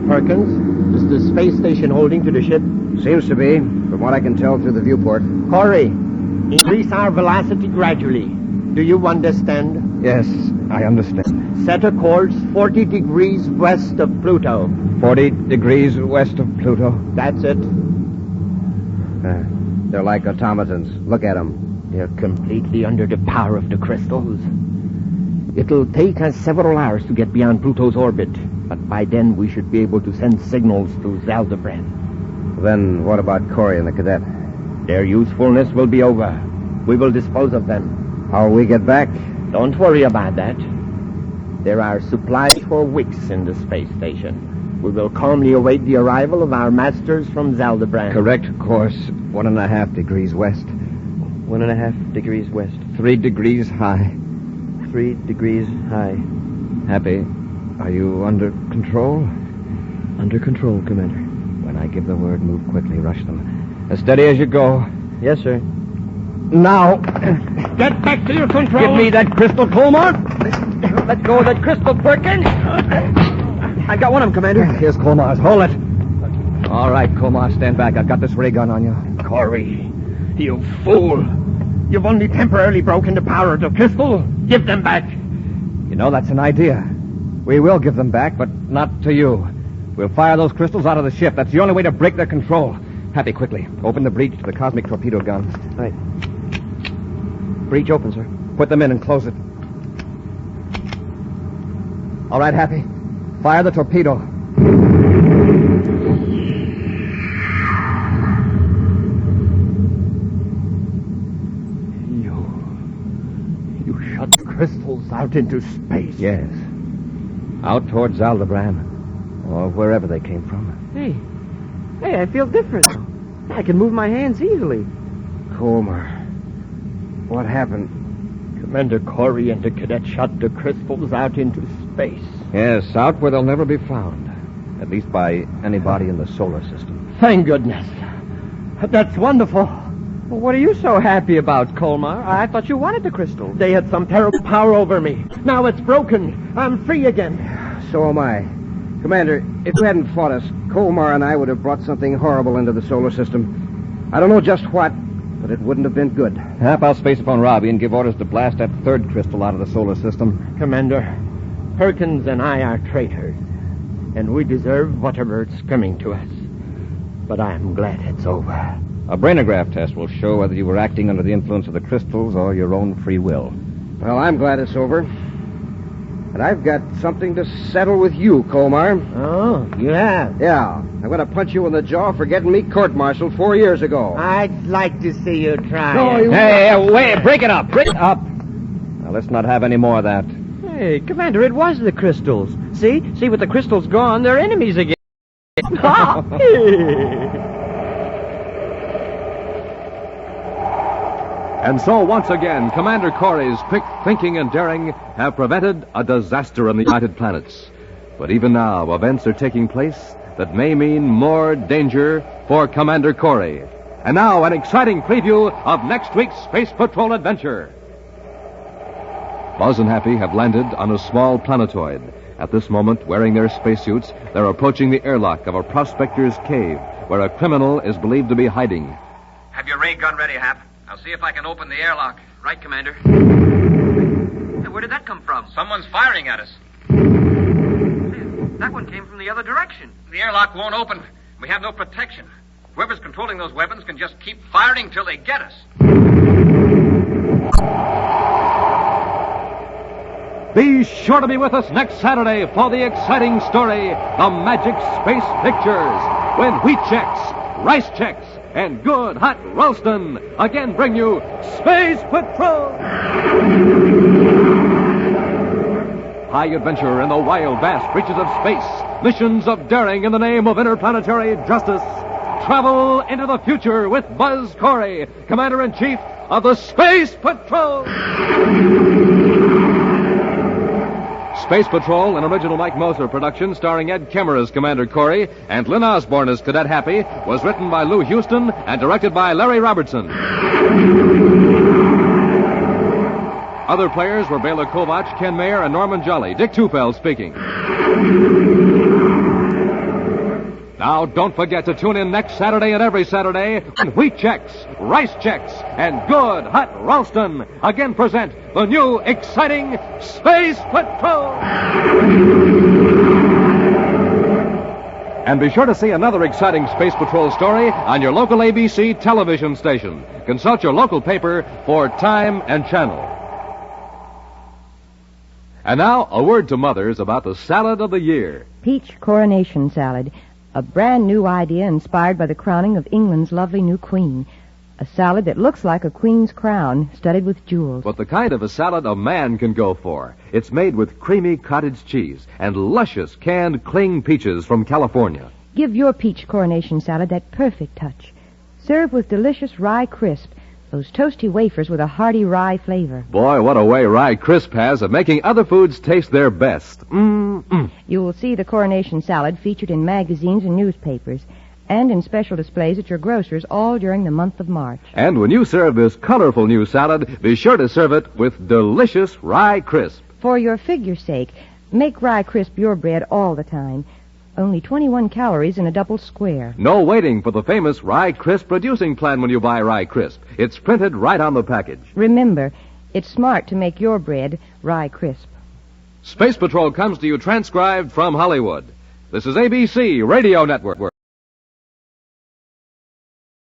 Speaker 13: Perkins, is the space station holding to the ship?
Speaker 11: Seems to be, from what I can tell through the viewport.
Speaker 13: Corey, increase our velocity gradually. Do you understand?
Speaker 4: Yes, I understand.
Speaker 13: Set a course 40 degrees west of Pluto.
Speaker 4: 40 degrees west of Pluto.
Speaker 13: That's it.
Speaker 11: They're like automatons. Look at them.
Speaker 13: They're completely under the power of the crystals. It'll take us several hours to get beyond Pluto's orbit, but by then we should be able to send signals to Zeldabran.
Speaker 11: Then what about Corey and the cadet?
Speaker 13: Their usefulness will be over. We will dispose of them.
Speaker 11: How'll we get back?
Speaker 13: Don't worry about that. There are supplies for weeks in the space station. We will calmly await the arrival of our masters from Zeldabran.
Speaker 4: Correct course, 1.5 degrees west.
Speaker 14: 1.5 degrees west.
Speaker 4: 3 degrees high.
Speaker 14: 3 degrees high.
Speaker 4: Happy, are you under control?
Speaker 14: Under control, Commander.
Speaker 4: When I give the word, move quickly, rush them. As steady as you go.
Speaker 14: Yes, sir.
Speaker 4: Now!
Speaker 13: Get back to your control!
Speaker 4: Give me that crystal, Colmar!
Speaker 14: Let go of that crystal, Perkins! I got one of them, Commander.
Speaker 4: Here's Colmar's. Hold it. All right, Colmar, stand back. I've got this ray gun on you.
Speaker 13: Corey, you fool. You've only temporarily broken the power of the crystal. Give them back.
Speaker 4: You know, that's an idea. We will give them back, but not to you. We'll fire those crystals out of the ship. That's the only way to break their control. Happy, quickly. Open the breech to the cosmic torpedo guns.
Speaker 14: Right. Breech open, sir.
Speaker 4: Put them in and close it. All right, Happy. Fire the torpedo.
Speaker 13: You shot the crystals out into space.
Speaker 4: Yes. Out towards Zeldabran. Or wherever they came from.
Speaker 14: Hey, I feel different. I can move my hands easily.
Speaker 11: Colmar. What happened?
Speaker 13: Commander Corey and the cadet shot the crystals out into space.
Speaker 4: Yes, out where they'll never be found. At least by anybody in the solar system.
Speaker 13: Thank goodness. That's wonderful.
Speaker 14: Well, what are you so happy about, Colmar? I thought you wanted the crystal.
Speaker 13: They had some terrible power over me. Now it's broken. I'm free again.
Speaker 11: So am I. Commander, if you hadn't fought us, Colmar and I would have brought something horrible into the solar system. I don't know just what, but it wouldn't have been good.
Speaker 4: Hap, I'll space upon Robbie and give orders to blast that third crystal out of the solar system.
Speaker 13: Commander, Perkins and I are traitors, and we deserve whatever's coming to us. But I'm glad it's over.
Speaker 4: A brainograph test will show whether you were acting under the influence of the crystals or your own free will.
Speaker 11: Well, I'm glad it's over. And I've got something to settle with you, Colmar.
Speaker 13: Oh, you have?
Speaker 11: Yeah. I'm going to punch you in the jaw for getting me court-martialed 4 years ago.
Speaker 13: I'd like to see you try.
Speaker 11: No,
Speaker 4: Hey, wait, break it up. Break it up. Now, let's not have any more of that.
Speaker 14: Hey, Commander, it was the crystals. See, with the crystals gone, they're enemies again.
Speaker 10: And so, once again, Commander Corey's quick thinking and daring have prevented a disaster on the United Planets. But even now, events are taking place that may mean more danger for Commander Corey. And now, an exciting preview of next week's Space Patrol adventure. Buzz and Happy have landed on a small planetoid. At this moment, wearing their spacesuits, they're approaching the airlock of a prospector's cave, where a criminal is believed to be hiding.
Speaker 2: Have your ray gun ready, Hap. I'll see if I can open the airlock. Right, Commander. Hey, where did that come from? Someone's firing at us. That one came from the other direction. The airlock won't open. We have no protection. Whoever's controlling those weapons can just keep firing till they get us.
Speaker 10: Be sure to be with us next Saturday for the exciting story, The Magic Space Pictures, when Wheat Checks, Rice Checks, and Good Hot Ralston again bring you Space Patrol! High adventure in the wild, vast reaches of space. Missions of daring in the name of interplanetary justice. Travel into the future with Buzz Corey, Commander-in-Chief of the Space Patrol. Space Patrol, an original Mike Moser production starring Ed Kemmer as Commander Corey and Lynn Osborne as Cadet Happy, was written by Lou Houston and directed by Larry Robertson. Other players were Bela Kovac, Ken Mayer, and Norman Jolly. Dick Tufeld speaking. Now, don't forget to tune in next Saturday and every Saturday when Wheat Chex, Rice Chex, and Good Hot Ralston again present the new exciting Space Patrol. And be sure to see another exciting Space Patrol story on your local ABC television station. Consult your local paper for time and channel. And now, a word to mothers about the salad of the year.
Speaker 9: Peach coronation salad. A brand new idea inspired by the crowning of England's lovely new queen. A salad that looks like a queen's crown, studded with jewels.
Speaker 10: But the kind of a salad a man can go for. It's made with creamy cottage cheese and luscious canned cling peaches from California.
Speaker 9: Give your peach coronation salad that perfect touch. Serve with delicious rye crisp, those toasty wafers with a hearty rye flavor.
Speaker 10: Boy, what a way Rye Crisp has of making other foods taste their best.
Speaker 9: You will see the coronation salad featured in magazines and newspapers, and in special displays at your grocer's all during the month of March.
Speaker 10: And when you serve this colorful new salad, be sure to serve it with delicious Rye Crisp.
Speaker 9: For your figure's sake, make Rye Crisp your bread all the time. Only 21 calories in a double square.
Speaker 10: No waiting for the famous Rye Crisp reducing plan when you buy Rye Crisp. It's printed right on the package.
Speaker 9: Remember, it's smart to make your bread Rye Crisp.
Speaker 10: Space Patrol comes to you transcribed from Hollywood. This is ABC Radio Network.